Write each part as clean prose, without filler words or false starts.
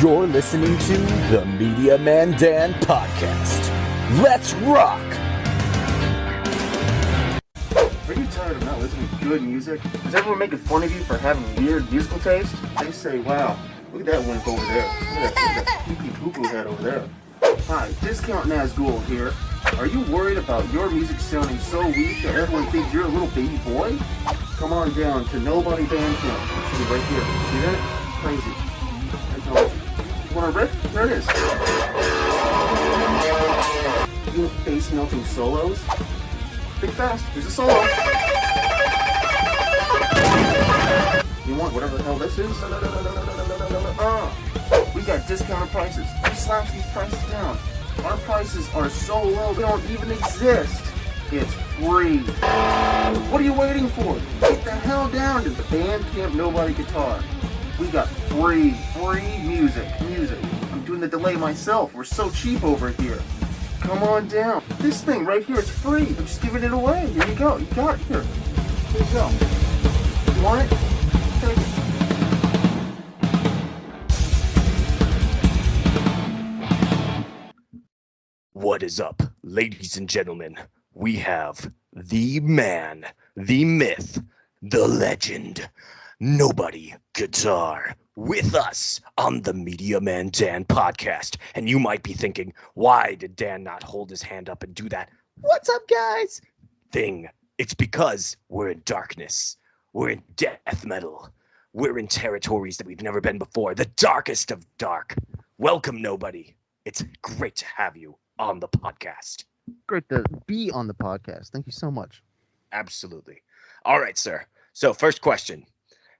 You're listening to the Media Man Dan podcast. Let's rock! Are you tired of not listening to good music? Is everyone making fun of you for having weird musical taste? They say, wow, look at that wimp over there. Look at that pee-pee poo-poo head over there. Hi, Discount Nazgul here. Are you worried about your music sounding so weak that everyone thinks you're a little baby boy? Come on down to Nobody Bandcamp. See right here. See that? Crazy. I told you. You want a riff? There it is. You want face-melting solos? Think fast. Here's a solo. You want whatever the hell this is? We got discounted prices. We slash these prices down. Our prices are so low they don't even exist. It's free. What are you waiting for? Get the hell down to the Bandcamp Nobody Guitar. We got free music. I'm doing the delay myself. We're so cheap over here. Come on down. This thing right here is free. I'm just giving it away. Here you go. You got it. Here you go. You want it? Take it. What is up, ladies and gentlemen? We have the man, the myth, the legend, Nobody Guitar with us on the Media Man Dan podcast. And you might be thinking, why did Dan not hold his hand up and do that? What's up, guys? Thing. It's because we're in darkness. We're in death metal. We're in territories that we've never been before. The darkest of dark. Welcome, Nobody. It's great to have you on the podcast. Great to be on the podcast. Thank you so much. Absolutely. All right, sir. So first question,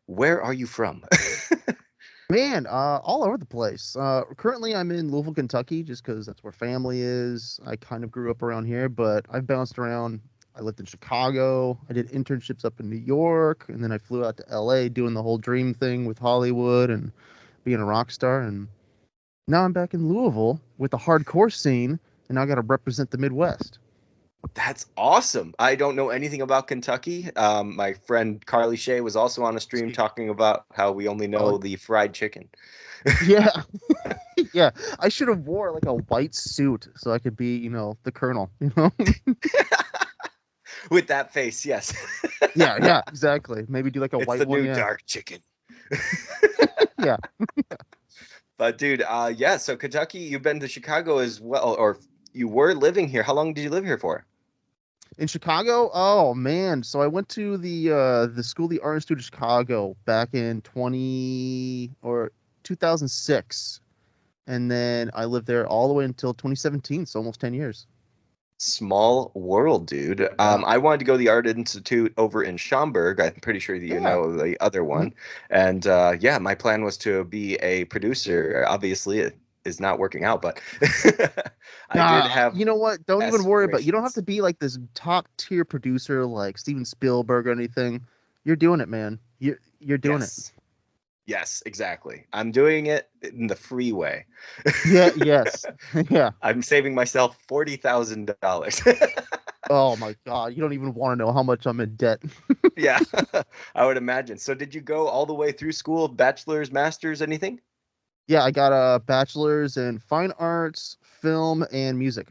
where are you from? Man, all over the place. Currently, I'm in Louisville, Kentucky, just because that's where family is. I kind of grew up around here, but I've bounced around. I lived in Chicago. I did internships up in New York, and then I flew out to LA doing the whole dream thing with Hollywood and being a rock star. And now I'm back in Louisville with the hardcore scene, and I got to represent the Midwest. That's awesome. I don't know anything about Kentucky. My friend Carly Shea was also on a stream talking about how we only know the fried chicken. Yeah. Yeah. I should have wore like a white suit so I could be, the colonel, With that face, yes. Yeah, exactly. Maybe do like a it's white the one. new Yeah. dark chicken. Yeah. But dude, so Kentucky, you've been to Chicago as well, or you were living here. How long did you live here for? In Chicago? Oh man. So I went to the School of the Art Institute of Chicago back in 2006. And then I lived there all the way until 2017, so almost 10 years. Small world, dude. I wanted to go to the Art Institute over in Schaumburg. I'm pretty sure that you know the other one. And my plan was to be a producer. Obviously, it is not working out, but I did have. You know what? Don't even worry about it. You don't have to aspirations. be like this top tier producer like Steven Spielberg or anything. You're doing it, man. You're doing it. Yes, exactly. I'm doing it in the free way. Yeah. Yes. Yeah. I'm saving myself $40,000. Oh my God. You don't even want to know how much I'm in debt. Yeah, I would imagine. So did you go all the way through school, bachelor's, master's, anything? Yeah, I got a bachelor's in fine arts, film, and music.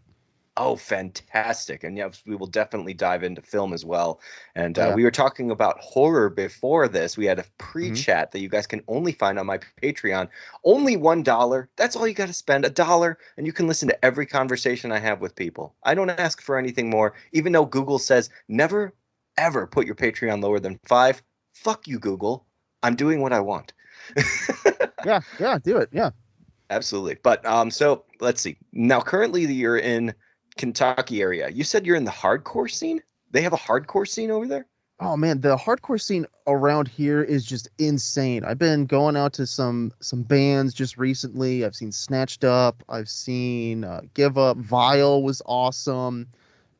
Oh, fantastic. And yes, we will definitely dive into film as well. And Yeah. we were talking about horror before this. We had a pre-chat that you guys can only find on my Patreon. Only $1. That's all you got to spend, $1. And you can listen to every conversation I have with people. I don't ask for anything more, even though Google says never, ever put your Patreon lower than $5. Fuck you, Google. I'm doing what I want. Yeah, do it. Yeah. Absolutely. But so let's see. Now, currently you're in Kentucky area. You said you're in the hardcore scene? They have a hardcore scene over there? Oh man, the hardcore scene around here is just insane. I've been going out to some bands just recently. I've seen Snatched Up. I've seen Give Up. Vile was awesome.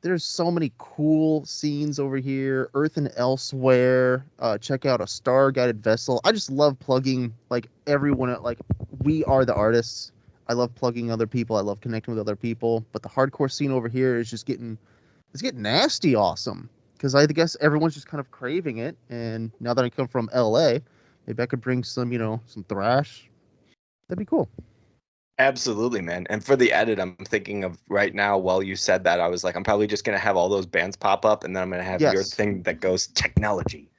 There's so many cool scenes over here. Earth and Elsewhere. Check out A Star Guided Vessel. I just love plugging like everyone. Like we are the artists. I love plugging other people. I love connecting with other people. But the hardcore scene over here is just getting nasty awesome. Because I guess everyone's just kind of craving it. And now that I come from LA, maybe I could bring some, some thrash, That'd be cool. Absolutely, man. And for the edit, I'm thinking of right now while you said that, I was like, I'm probably just going to have all those bands pop up and then I'm going to have your Yes. thing that goes technology.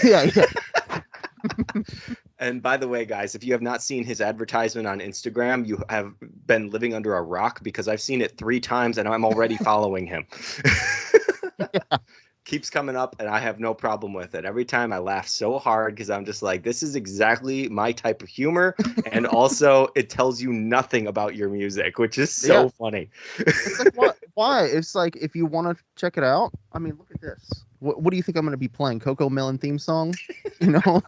Yeah, yeah. And by the way, guys, if you have not seen his advertisement on Instagram, you have been living under a rock because I've seen it 3 times and I'm already following him. Keeps coming up and I have no problem with it. Every time I laugh so hard because I'm just like, this is exactly my type of humor. And also, it tells you nothing about your music, which is so funny. It's like, what? Why? It's like, if you want to check it out, I mean, look at this. What do you think I'm going to be playing? Coco Melon theme song? You know?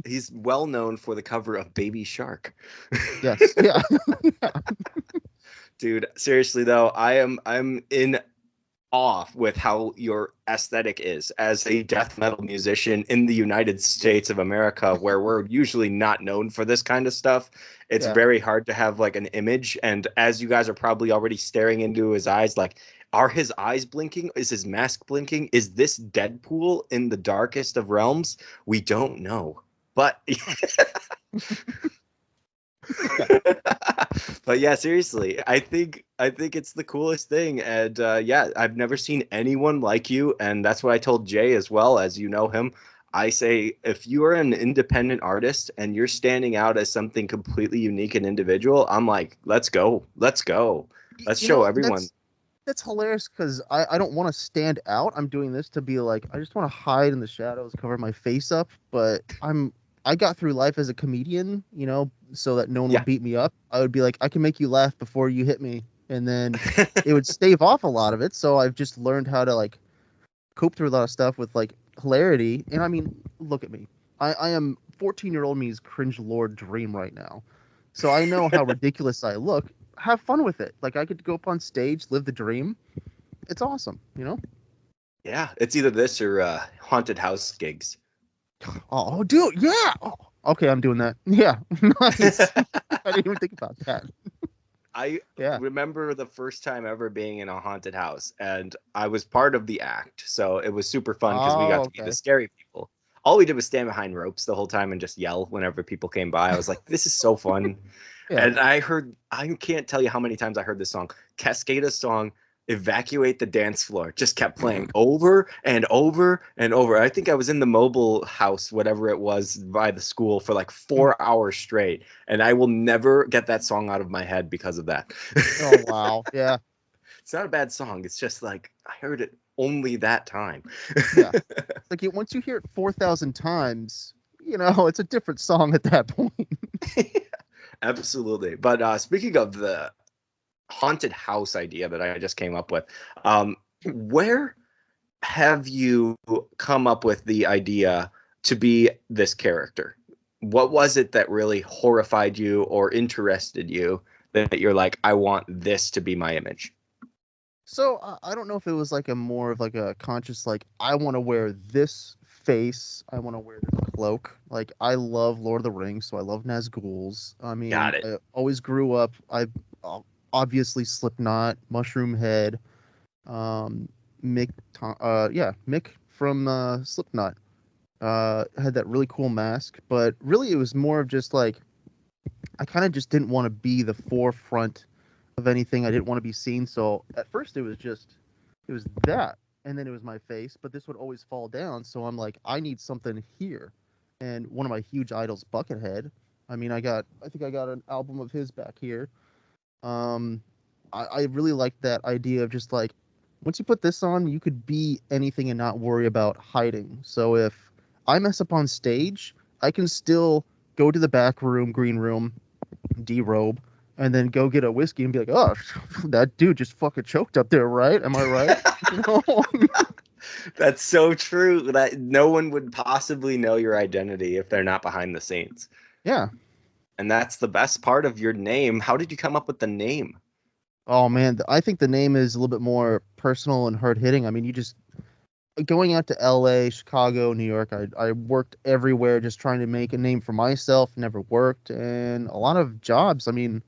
He's well known for the cover of Baby Shark. Yes. Yeah. Dude, seriously though, I'm in awe with how your aesthetic is as a death metal musician in the United States of America, where we're usually not known for this kind of stuff. It's very hard to have like an image. And as you guys are probably already staring into his eyes, like, are his eyes blinking? Is his mask blinking? Is this Deadpool in the darkest of realms? We don't know. But but yeah, seriously, I think it's the coolest thing, and yeah, I've never seen anyone like you, and that's what I told Jay as well, as you know him. I say, if you are an independent artist and you're standing out as something completely unique and individual, I'm like, let's go, let's show everyone. That's hilarious because I don't want to stand out. I'm doing this to be like, I just want to hide in the shadows, cover my face up. But I got through life as a comedian, so that no one would beat me up. I would be like, I can make you laugh before you hit me, and then it would stave off a lot of it. So I've just learned how to like cope through a lot of stuff with like hilarity. And I mean, look at me. I am 14-year-old me's cringe lord dream right now. So I know how ridiculous I look. Have fun with it. Like, I get to go up on stage, live the dream. It's awesome, Yeah, it's either this or haunted house gigs. Oh, dude, yeah. Oh, okay, I'm doing that. Yeah, nice. I didn't even think about that. I remember the first time ever being in a haunted house, and I was part of the act, so it was super fun because we got to be the scary people. All we did was stand behind ropes the whole time and just yell whenever people came by. I was like, this is so fun. Yeah. And I can't tell you how many times I heard this song, Cascada's song, Evacuate the Dance Floor, just kept playing over and over and over. I think I was in the mobile house, whatever it was, by the school for like 4 hours straight. And I will never get that song out of my head because of that. Oh, wow. Yeah. It's not a bad song. It's just like, I heard it only that time. Yeah. Like, once you hear it 4,000 times, it's a different song at that point. Absolutely. But speaking of the haunted house idea that I just came up with, where have you come up with the idea to be this character? What was it that really horrified you or interested you that you're like, I want this to be my image? So I don't know if it was like a more of like a conscious, like, I want to wear this face, I want to wear this cloak. Like, I love Lord of the Rings, so I love Nazguls. I mean, I always grew up. I obviously Slipknot, Mushroomhead, Mick from Slipknot had that really cool mask. But really, it was more of just like, I kind of just didn't want to be the forefront of anything. I didn't want to be seen. So at first, it was that. And then it was my face, but this would always fall down. So I'm like, I need something here. And one of my huge idols, Buckethead. I mean, I think I got an album of his back here. I really like that idea of just like, once you put this on, you could be anything and not worry about hiding. So if I mess up on stage, I can still go to the back room, green room, derobe, and then go get a whiskey and be like, oh, that dude just fucking choked up there, right? Am I right? That's so true. That no one would possibly know your identity if they're not behind the scenes. Yeah. And that's the best part of your name. How did you come up with the name? Oh, man. I think the name is a little bit more personal and hard-hitting. I mean, you just... Going out to LA, Chicago, New York, I worked everywhere just trying to make a name for myself. Never worked. And a lot of jobs, I mean...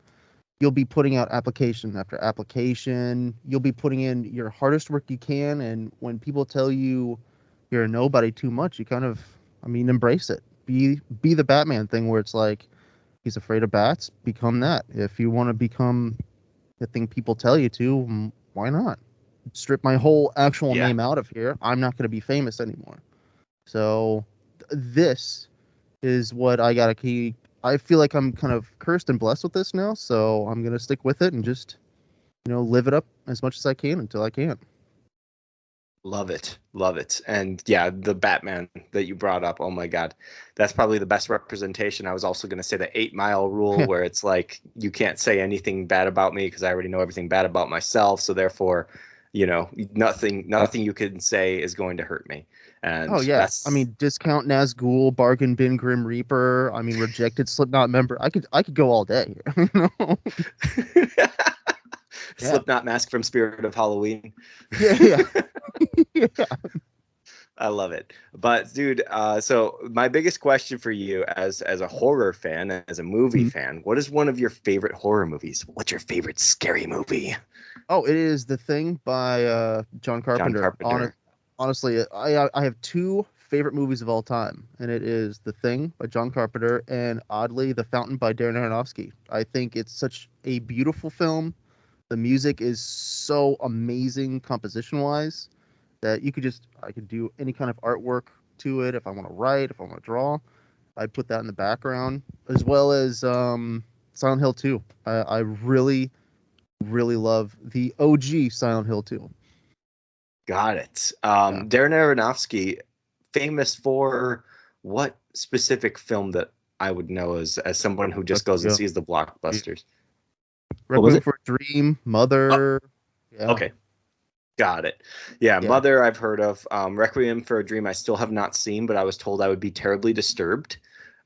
You'll be putting out application after application. You'll be putting in your hardest work you can. And when people tell you you're a nobody too much, you kind of, embrace it. Be the Batman thing where it's like, he's afraid of bats, become that. If you want to become the thing people tell you to, why not? Strip my whole actual Yeah. name out of here. I'm not going to be famous anymore. So this is what I got to keep. I feel like I'm kind of cursed and blessed with this now, so I'm going to stick with it and just, live it up as much as I can until I can. Love it. Love it. And yeah, the Batman that you brought up, oh my God, that's probably the best representation. I was also going to say the 8 Mile rule, where it's like, you can't say anything bad about me because I already know everything bad about myself. So therefore, nothing you can say is going to hurt me. And Oh yeah, I mean, discount Nazgul, bargain bin Grim Reaper. I mean, rejected Slipknot member. I could go all day. Yeah, Slipknot mask from Spirit of Halloween. yeah. Yeah. I love it. But dude, so my biggest question for you as a horror fan, as a movie fan, what is one of your favorite horror movies? What's your favorite scary movie? Oh, it is The Thing by John Carpenter. John Carpenter. Honestly, I have two favorite movies of all time, and it is The Thing by John Carpenter and oddly The Fountain by Darren Aronofsky. I think it's such a beautiful film. The music is so amazing composition-wise that I could do any kind of artwork to it if I want to write, if I want to draw. I'd put that in the background, as well as Silent Hill 2. I really, really love the OG Silent Hill 2. Got it. Darren Aronofsky, famous for what specific film that I would know as someone who just goes and sees the blockbusters? Requiem for a Dream, Mother. Yeah. Okay. Got it. Yeah, Mother I've heard of. Requiem for a Dream I still have not seen, but I was told I would be terribly disturbed.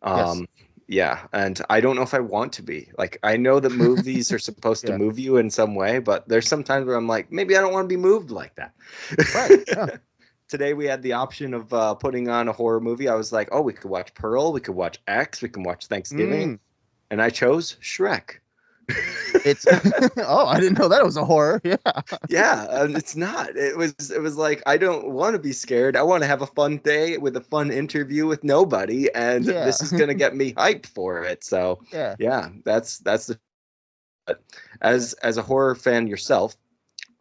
Yes. Yeah, and I don't know if I want to be. Like, I know that movies are supposed to move you in some way, but there's some times where I'm like, maybe I don't want to be moved like that. Right. Yeah. Today we had the option of putting on a horror movie. I was like, oh, we could watch Pearl, we could watch X, we can watch Thanksgiving, and I chose Shrek. It's I didn't know that was a horror. Yeah, it's not. It was like, I don't want to be scared. I want to have a fun day with a fun interview with nobody, and this is gonna get me hyped for it. So yeah, that's the. As a horror fan yourself,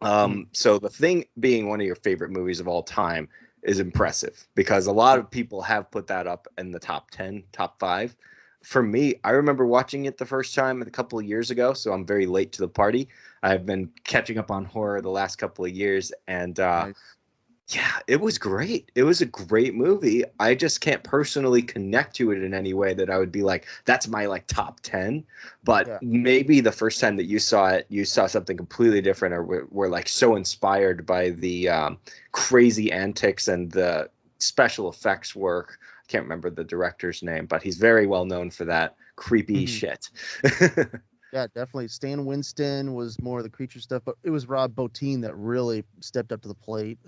so The Thing being one of your favorite movies of all time is impressive, because a lot of people have put that up in the top 10, top 5. For me, I remember watching it the first time a couple of years ago, so I'm very late to the party. I've been catching up on horror the last couple of years, and Nice. yeah, it was great. It was a great movie. I just can't personally connect to it in any way that I would be like, that's my like top 10. But maybe the first time that you saw it, you saw something completely different, or were like so inspired by the crazy antics and the special effects work. Can't remember the director's name, but he's very well known for that creepy shit. Yeah, definitely. Stan Winston was more of the creature stuff, but it was Rob Bottin that really stepped up to the plate.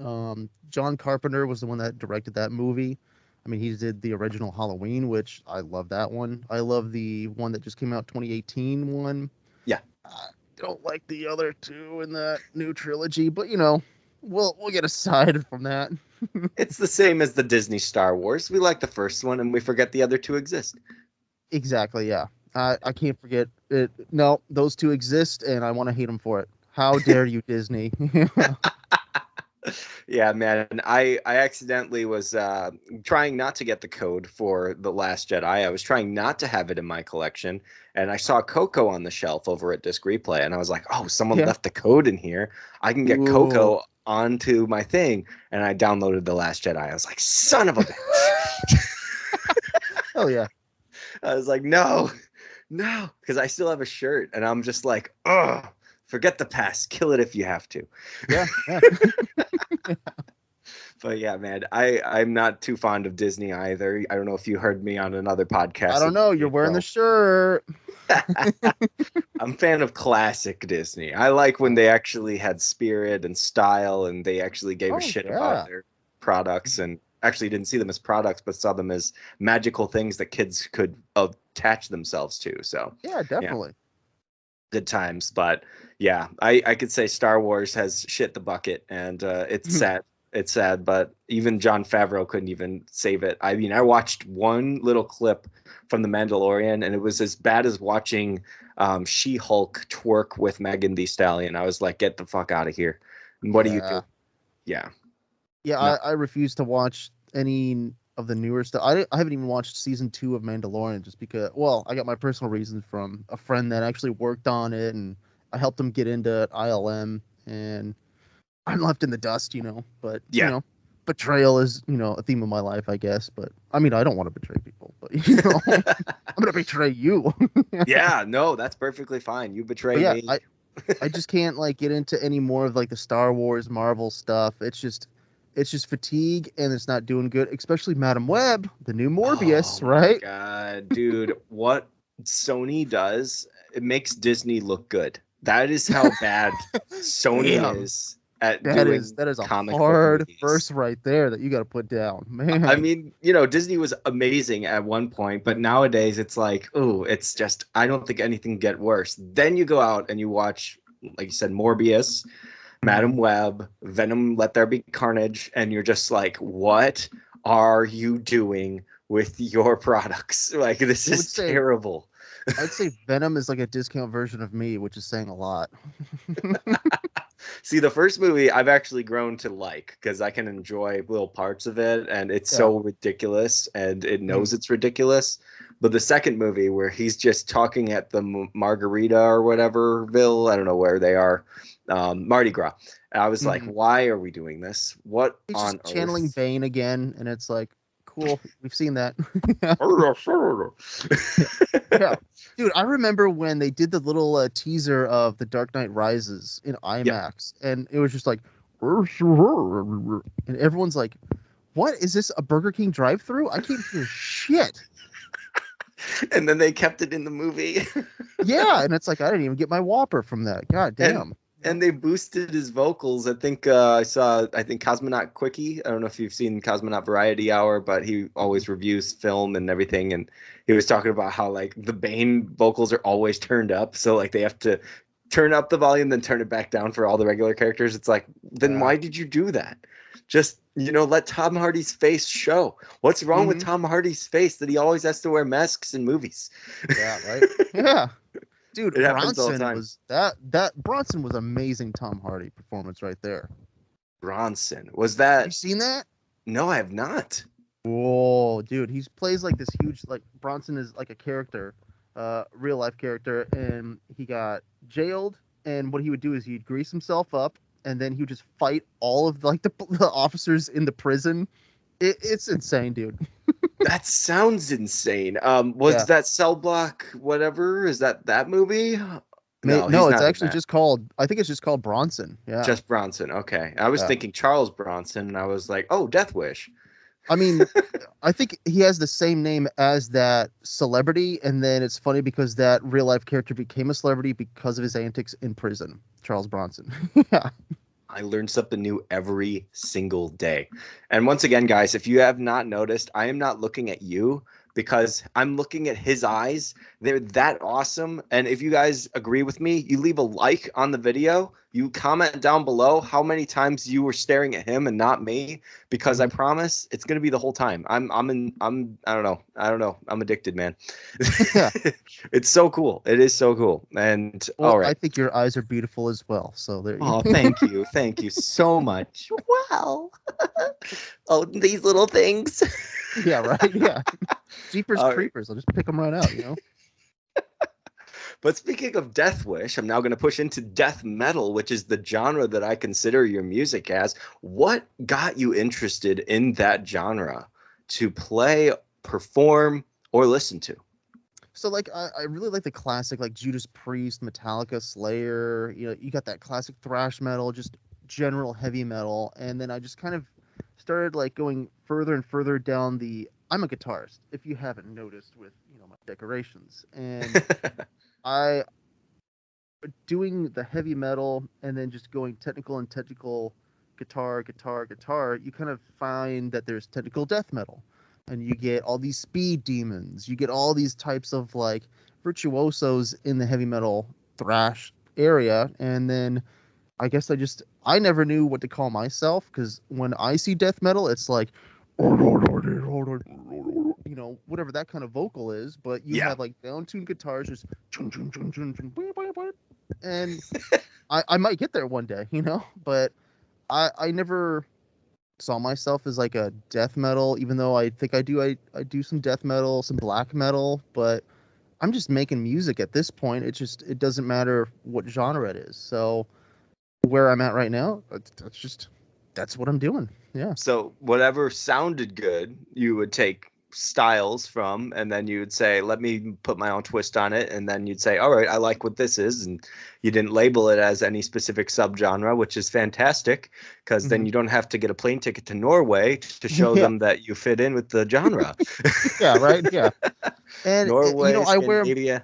John Carpenter was the one that directed that movie. I mean, he did the original Halloween, which I love that one. I love the one that just came out, 2018 one. Yeah. I don't like the other two in that new trilogy, but we'll get aside from that. It's the same as the Disney Star Wars. We like the first one and we forget the other two exist. Exactly, yeah. I can't forget it. No, those two exist, and I want to hate them for it. How dare you, Disney? Yeah, man. I accidentally was trying not to get the code for The Last Jedi. I was trying not to have it in my collection, and I saw Coco on the shelf over at Disc Replay, and I was like, oh, someone left the code in here. I can get Coco onto my thing, and I downloaded The Last Jedi. I was like, son of a bitch. Hell yeah. I was like, no, because I still have a shirt, and I'm just like, oh, forget the past, kill it if you have to. Yeah. But yeah, man, I'm not too fond of Disney either. I don't know if you heard me on another podcast. I don't know. You're wearing the shirt. I'm a fan of classic Disney. I like when they actually had spirit and style, and they actually gave a shit about their products, and actually didn't see them as products, but saw them as magical things that kids could attach themselves to. So yeah, definitely. Good times. But yeah, I could say Star Wars has shit the bucket, and it's sad. It's sad, but even Jon Favreau couldn't even save it. I mean, I watched one little clip from The Mandalorian, and it was as bad as watching She-Hulk twerk with Megan Thee Stallion. I was like, get the fuck out of here. And what do you do? Yeah. Yeah, No. I refuse to watch any of the newer stuff. I haven't even watched season 2 of Mandalorian just because, well, I got my personal reasons from a friend that actually worked on it, and I helped him get into ILM, and I'm left in the dust, But, Yeah. betrayal is, a theme of my life, I guess. But, I mean, I don't want to betray people, but, I'm going to betray you. Yeah, no, that's perfectly fine. You betrayed But me. I just can't, like, get into any more of, like, the Star Wars, Marvel stuff. It's just fatigue, and it's not doing good, especially Madam Web, the new Morbius, Oh right? my God, dude, what Sony does, it makes Disney look good. That is how bad Sony Damn. is at That doing is a comic book hard movies. verse right there that you got to put down, man. I mean, Disney was amazing at one point, but nowadays it's like, oh, it's just, I don't think anything can get worse. Then you go out and you watch, like you said, Morbius, Madam Web, Venom, Let There Be Carnage, and you're just like, what are you doing with your products? Like, this is terrible. I'd say Venom is like a discount version of me, which is saying a lot. See, the first movie I've actually grown to like because I can enjoy little parts of it, and it's so ridiculous, and it knows it's ridiculous. But the second movie, where he's just talking at the Margarita or whateverville, I don't know where they are, Mardi Gras. I was like, why are we doing this? What He's on just channeling earth? Bane again, and it's like, cool, we've seen that. Yeah, dude, I remember when they did the little teaser of The Dark Knight Rises in IMAX, and it was just like, and everyone's like, what is this, a Burger King drive-thru? I can't hear shit. And then they kept it in the movie. Yeah, and it's like, I didn't even get my Whopper from that. God damn. And they boosted his vocals. I think Cosmonaut Quickie. I don't know if you've seen Cosmonaut Variety Hour, but he always reviews film and everything. And he was talking about how like the Bane vocals are always turned up. So like they have to turn up the volume, then turn it back down for all the regular characters. It's like, then why did you do that? Just, let Tom Hardy's face show. What's wrong with Tom Hardy's face that he always has to wear masks in movies? Yeah, right? Yeah. Dude, It happens all the time. Bronson was amazing Tom Hardy performance right there. Bronson. Was that? You seen that? No, I have not. Whoa, dude, he plays like this huge, like, Bronson is like a character, real life character, and he got jailed, and what he would do is he'd grease himself up, and then he would just fight all of like the officers in the prison. It's insane, dude. That sounds insane. Was that Cell Block whatever? Is that movie? No, it's actually just called, I think it's just called Bronson. Yeah. Just Bronson. Okay. I was thinking Charles Bronson, and I was like, oh, Death Wish. I mean, I think he has the same name as that celebrity, and then it's funny because that real life character became a celebrity because of his antics in prison. Charles Bronson. Yeah. I learn something new every single day. And once again, guys, if you have not noticed, I am not looking at you because I'm looking at his eyes. They're that awesome. And if you guys agree with me, you leave a like on the video. You comment down below how many times you were staring at him and not me, because I promise it's going to be the whole time. I don't know. I'm addicted, man. Yeah. It's so cool. It is so cool. And all right. I think your eyes are beautiful as well. So there you go. Oh, thank you. Thank you so much. Wow. Oh, these little things. Yeah, right. Yeah. Jeepers Creepers. I'll just pick them right out, But speaking of Death Wish, I'm now going to push into death metal, which is the genre that I consider your music as. What got you interested in that genre to play, perform, or listen to? So, like, I really like the classic, like, Judas Priest, Metallica, Slayer. You got that classic thrash metal, just general heavy metal. And then I just kind of started, like, going further and further down I'm a guitarist, if you haven't noticed with, my decorations. And I doing the heavy metal and then just going technical guitar, you kind of find that there's technical death metal, and you get all these speed demons, you get all these types of like virtuosos in the heavy metal thrash area. And then I guess I never knew what to call myself because when I see death metal, it's like, whatever that kind of vocal is. But you Yeah. have like down-tuned guitars, just and I might get there one day, but I never saw myself as like a death metal, even though I think I do some death metal, some black metal, but I'm just making music at this point. It doesn't matter what genre it is. So where I'm at right now, that's what I'm doing. Yeah. So whatever sounded good, you would take styles from, and then you would say, let me put my own twist on it. And then you'd say, all right, I like what this is. And you didn't label it as any specific subgenre, which is fantastic, because then Mhm. you don't have to get a plane ticket to Norway to show Yeah. them that you fit in with the genre. Yeah, right. Yeah. And Norway, I wear Scandinavia.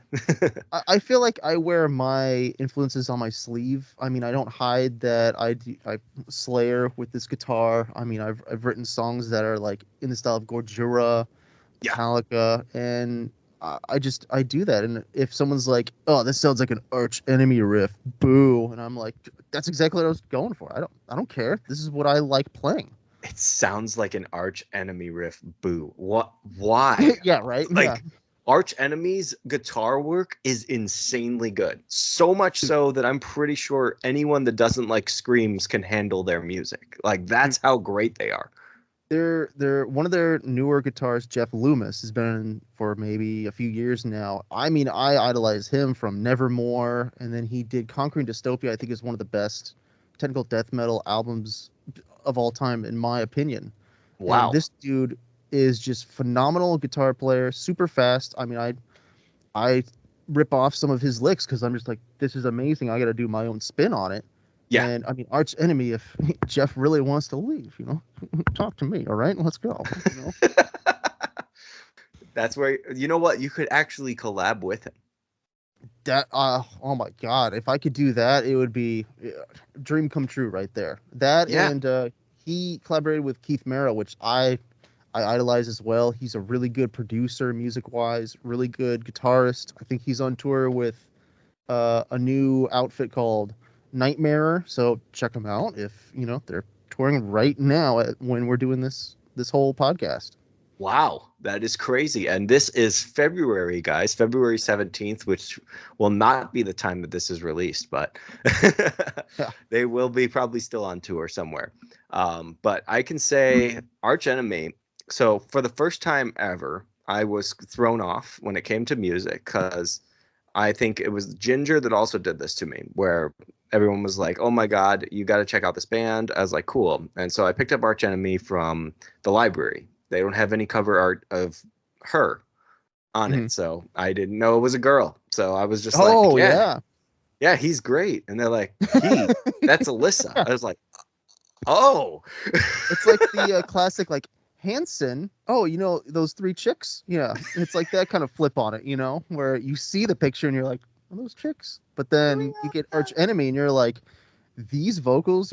I feel like I wear my influences on my sleeve. I mean, I don't hide that I Slayer with this guitar. I mean, I've written songs that are like in the style of Gojira, Yeah. Metallica, and I do that. And if someone's like, "Oh, this sounds like an Arch Enemy riff," boo, and I'm like, "That's exactly what I was going for. I don't care. This is what I like playing." It sounds like an Arch Enemy riff. Boo. What? Why? Yeah, right. Yeah. Like, Arch Enemy's guitar work is insanely good. So much so that I'm pretty sure anyone that doesn't like screams can handle their music. Like, that's how great they are. They're one of their newer guitarists, Jeff Loomis, has been for maybe a few years now. I mean, I idolize him from Nevermore, and then he did Conquering Dystopia. I think is one of the best technical death metal albums of all time, in my opinion. And Wow. this dude is just phenomenal guitar player, super fast. I mean, I rip off some of his licks because I'm just like, this is amazing. I got to do my own spin on it. Yeah. And I mean, Arch Enemy, if Jeff really wants to leave, talk to me. All right, let's go. That's where, you know what? You could actually collab with him. That oh my God, if I could do that, it would be dream come true right there. That Yeah. and he collaborated with Keith Merrow, which I idolize as well. He's a really good producer, music wise, really good guitarist. I think he's on tour with a new outfit called Nightmare. So check them out if they're touring right now when we're doing this whole podcast. Wow, that is crazy. And this is February, guys, February 17th, which will not be the time that this is released, but Yeah. they will be probably still on tour somewhere. But I can say Arch Enemy. So for the first time ever, I was thrown off when it came to music because I think it was Ginger that also did this to me, where everyone was like, "Oh my God, you got to check out this band." I was like, "Cool." And so I picked up Arch Enemy from the library. They don't have any cover art of her on Mhm. it, so I didn't know it was a girl. So I was just Oh like, yeah. yeah, he's great. And they're like, that's Alyssa. I was like, oh. It's like the classic like Hanson. Oh, those three chicks? Yeah. It's like that kind of flip on it, where you see the picture and you're like, are those chicks? But then you get Arch Enemy and you're like, these vocals,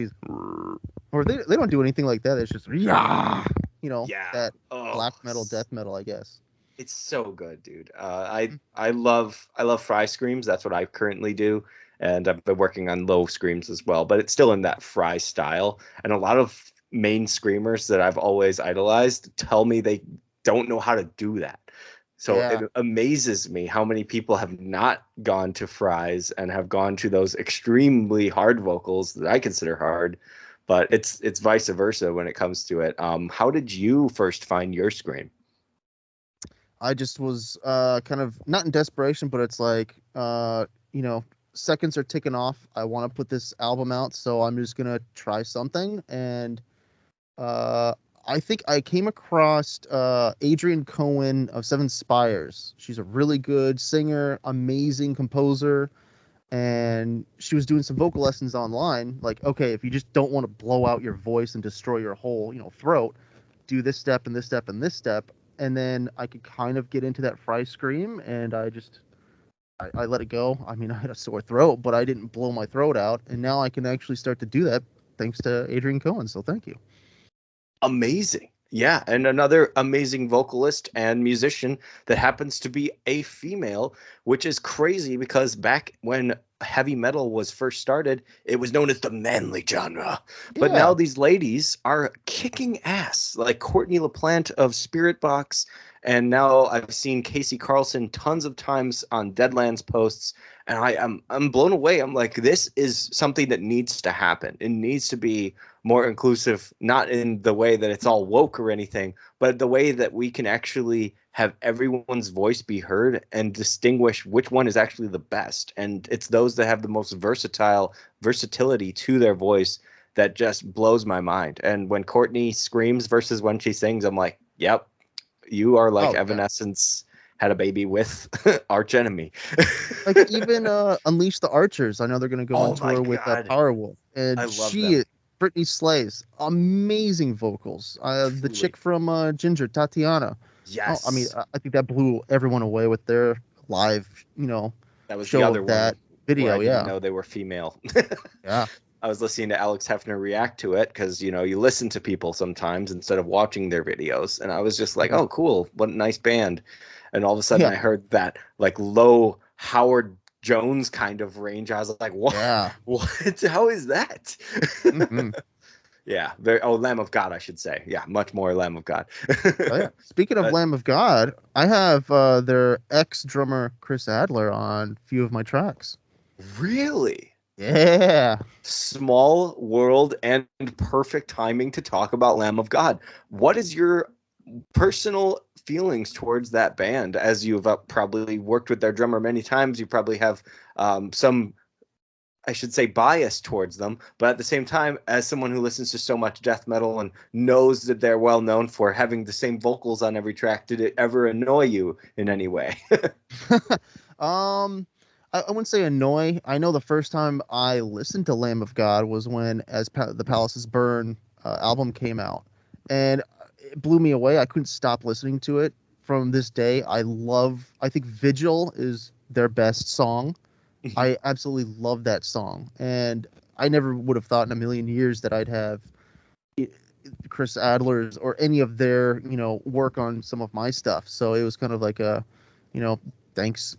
or they don't do anything like that. It's just yeah, Yeah. that Oh, black metal, death metal, I guess. it's so good, dude. I love fry screams. That's what I currently do, and I've been working on low screams as well. But it's still in that fry style. And a lot of main screamers that I've always idolized tell me they don't know how to do that. So Yeah. it amazes me how many people have not gone to fries and have gone to those extremely hard vocals that I consider hard. But it's vice versa when it comes to it. How did you first find your scream? I just was kind of not in desperation, but it's like seconds are ticking off. I want to put this album out, so I'm just gonna try something. And I think I came across Adrian Cohen of Seven Spires. She's a really good singer, amazing composer, and she was doing some vocal lessons online. Like, okay, if you just don't want to blow out your voice and destroy your whole throat, do this step and this step and this step. And then I could kind of get into that fry scream, and I let it go. I mean, I had a sore throat, but I didn't blow my throat out, and now I can actually start to do that thanks to Adrian Cohen. So thank you. Amazing. Yeah, and another amazing vocalist and musician that happens to be a female, which is crazy because back when heavy metal was first started, it was known as the manly genre. But Yeah. now these ladies are kicking ass, like Courtney LaPlante of Spirit Box, and now I've seen Casey Carlson tons of times on Deadlands posts, and I'm blown away. I'm like, this is something that needs to happen. It needs to be more inclusive, not in the way that it's all woke or anything, but the way that we can actually have everyone's voice be heard and distinguish which one is actually the best. And it's those that have the most versatility to their voice that just blows my mind. And when Courtney screams versus when she sings, I'm like, yep, you are like Oh yeah. Evanescence had a baby with Arch Enemy. Like even Unleash the Archers. I know they're gonna go on Oh my tour with God. Powerwolf, I and love them. Brittany Slays, amazing vocals. The Truly. chick from Ginger, Tatiana. Oh, I mean, Yes. I think that blew everyone away with their live, That was the show other of that one where I video. didn't Yeah, know they were female. yeah, I was listening to Alex Hefner react to it because, you listen to people sometimes instead of watching their videos. And I was just like, mhm, oh, cool. What a nice band. And all of a sudden yeah, I heard that like low Howard Jones kind of range. I was like, what? yeah. What? How is that? Hmm. Yeah. Lamb of God, I should say. Yeah. Much more Lamb of God. Oh yeah. Speaking of Uh, Lamb of God, I have their ex drummer Chris Adler on a few of my tracks. really? Yeah. Small world and perfect timing to talk about Lamb of God. What is your personal feelings towards that band? As you've probably worked with their drummer many times, you probably have some, I should say, bias towards them. But at the same time, as someone who listens to so much death metal and knows that they're well known for having the same vocals on every track, did it ever annoy you in any way? um, I wouldn't say annoy. I know the first time I listened to Lamb of God was when the Palaces Burn album came out, and it blew me away. I couldn't stop listening to it. From this day, I think Vigil is their best song. I absolutely love that song, and I never would have thought in a million years that I'd have i- Chris Adler's or any of their, work on some of my stuff. So it was kind of like you know, thanks,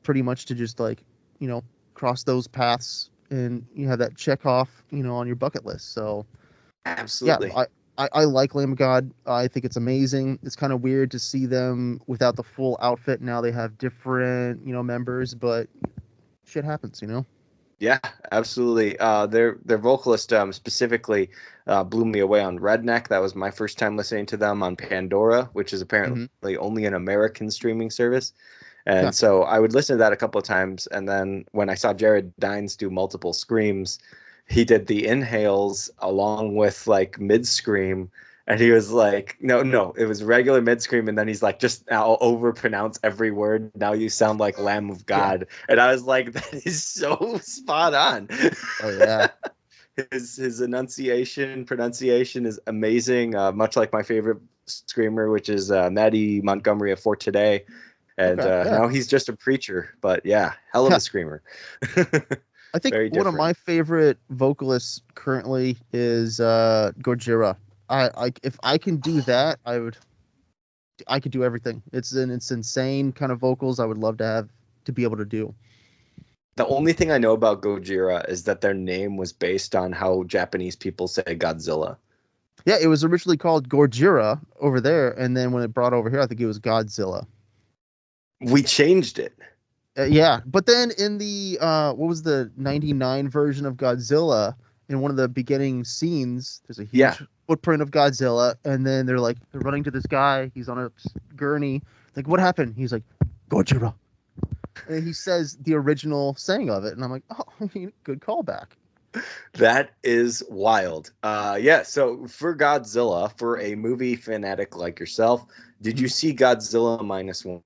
pretty much to just like, you know, cross those paths and you have that check off, on your bucket list. So yeah, Absolutely. I like Lamb of God. I think it's amazing. It's kind of weird to see them without the full outfit. Now they have different, members, but shit happens. Yeah, absolutely. Their vocalist specifically blew me away on Redneck. That was my first time listening to them on Pandora, which is Hmm. apparently only an American streaming service. Yeah. And so I would listen to that a couple of times. And then when I saw Jared Dines do multiple screams, he did the inhales along with like mid scream. And he was like, no, no, it was regular mid scream. And then he's like, just I'll overpronounce every word. Now you sound like Lamb of Yeah. God. And I was like, that is so spot on. Oh yeah. His pronunciation is amazing. Much like my favorite screamer, which is Maddie Montgomery of For Today. And Okay. Yeah. now he's just a preacher, but yeah, hell of Yeah. a screamer. I think Very one of my different. favorite vocalists currently is Gojira. If I can do that, I could do everything. It's insane kind of vocals I would love to be able to do. The only thing I know about Gojira is that their name was based on how Japanese people say Godzilla. Yeah, it was originally called Gojira over there, and then when it brought over here, I think it was Godzilla. We changed it. Yeah, but then in the what was the '99 version of Godzilla? In one of the beginning scenes, there's a huge Yeah. footprint of Godzilla, and then they're running to this guy. He's on a gurney. Like, what happened? He's like, Gojira, and he says the original saying of it, and I'm like, oh, good callback. That is wild. Yeah, so for Godzilla, for a movie fanatic like yourself, did you see Godzilla minus one?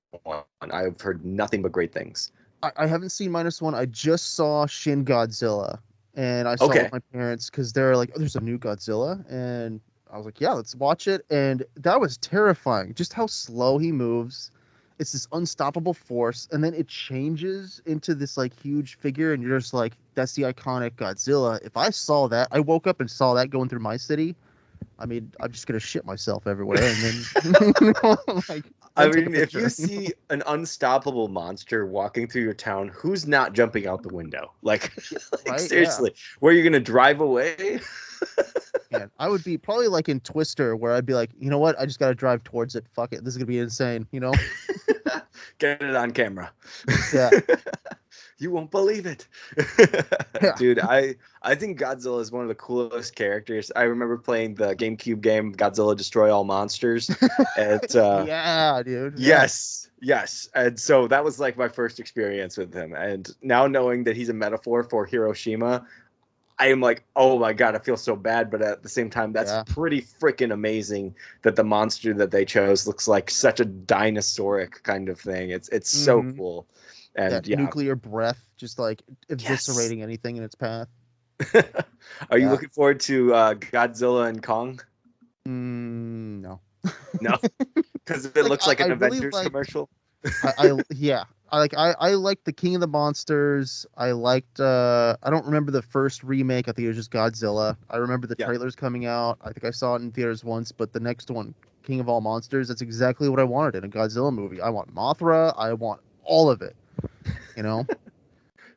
I've heard nothing but great things. I haven't seen minus one. I just saw Shin Godzilla, and I saw it Okay. with my parents because they're like, "Oh, there's a new Godzilla," and I was like, "Yeah, let's watch it." And that was terrifying. Just how slow he moves. It's this unstoppable force, and then it changes into this like huge figure, and you're just like, "That's the iconic Godzilla." If I saw that, I woke up and saw that going through my city. I mean, I'm just gonna shit myself everywhere, and then like, I then take a mean, if you picture. see an unstoppable monster walking through your town, who's not jumping out the window? Like, Right? Yeah. seriously, where are you gonna drive away? Yeah, I would be probably like in Twister, where I'd be like, you know what? I just gotta drive towards it. Fuck it. This is gonna be insane. You know? Get it on camera. Yeah. You won't believe it. Yeah. Dude, I think Godzilla is one of the coolest characters. I remember playing the GameCube game Godzilla Destroy All Monsters. And Yeah, dude. Yeah. yes. And so that was like my first experience with him. And now knowing that he's a metaphor for Hiroshima, I am like, oh my God, I feel so bad. But at the same time, that's Yeah. pretty freaking amazing that the monster that they chose looks like such a dinosauric kind of thing. It's so Mhm. cool. And That yeah. nuclear breath, just like eviscerating anything in its path. Are you Yeah. looking forward to Godzilla and Kong? No. No, because it Like, looks like I an really Avengers liked- commercial. Yeah. I liked the King of the Monsters. I liked I don't remember the first remake. I think it was just Godzilla. I remember the Yeah. trailers coming out. I think I saw it in theaters once, but the next one, King of All Monsters, that's exactly what I wanted in a Godzilla movie. I want Mothra, I want all of it. You know?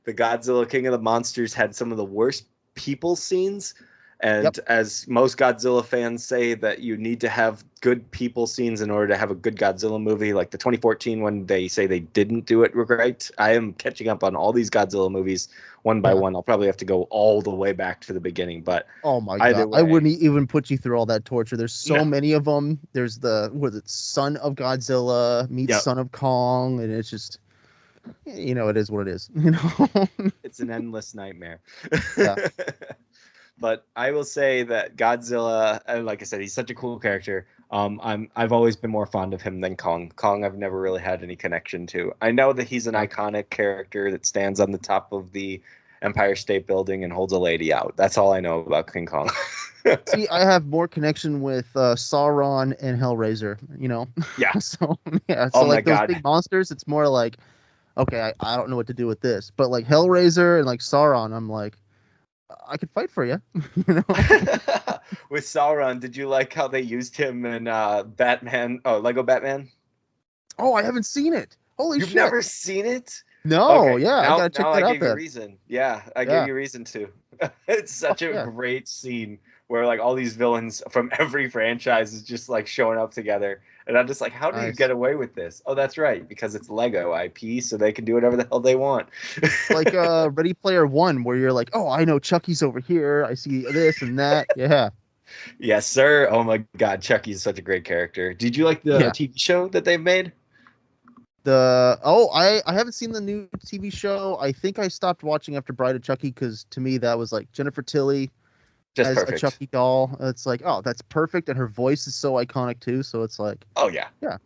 The Godzilla King of the Monsters had some of the worst people scenes. And Yep. as most Godzilla fans say, that you need to have good people scenes in order to have a good Godzilla movie. Like the 2014 one, they say they didn't do it right. I am catching up on all these Godzilla movies one by Yeah. one. I'll probably have to go all the way back to the beginning. But Oh my either god. I way. wouldn't even put you through all that torture. There's so No. many of them. There's the Son of Godzilla meets Yep. Son of Kong, and it's just, you know, it is what it is. You know? It's an endless nightmare. Yeah. But I will say that Godzilla, like I said, he's such a cool character. I've always been more fond of him than Kong. Kong, I've never really had any connection to. I know that he's an iconic character that stands on the top of the Empire State Building and holds a lady out. That's all I know about King Kong. See, I have more connection with Sauron and Hellraiser, you know? Yeah. So, yeah. Oh So, my like, those God. big monsters, it's more like, okay, I don't know what to do with this. But, like, Hellraiser and, like, Sauron, I'm like, I could fight for you, you know? With Sauron, did you like how they used him in Batman? Oh, Lego Batman? Oh, I haven't seen it. Holy You've shit. never seen it? No, Okay, yeah, I now- gotta check now that I out gave you then. reason. Yeah, I Yeah. gave you reason to. It's such a yeah. great scene where like all these villains from every franchise is just like showing up together, and I'm just like, how do you Nice. get away with this? Oh, that's right, because it's Lego IP, so they can do whatever the hell they want. Like Ready Player One, where you're like, oh, I know Chucky's over here. I see this and that. Yeah. Yes, sir. Oh my God, Chucky is such a great character. Did you like the Yeah. TV show that they've made? I haven't seen the new TV show. I think I stopped watching after Bride of Chucky because to me that was like Jennifer Tilly Just as perfect. a Chucky doll. It's like, oh, that's perfect, and her voice is so iconic too. So it's like, Oh yeah. Yeah.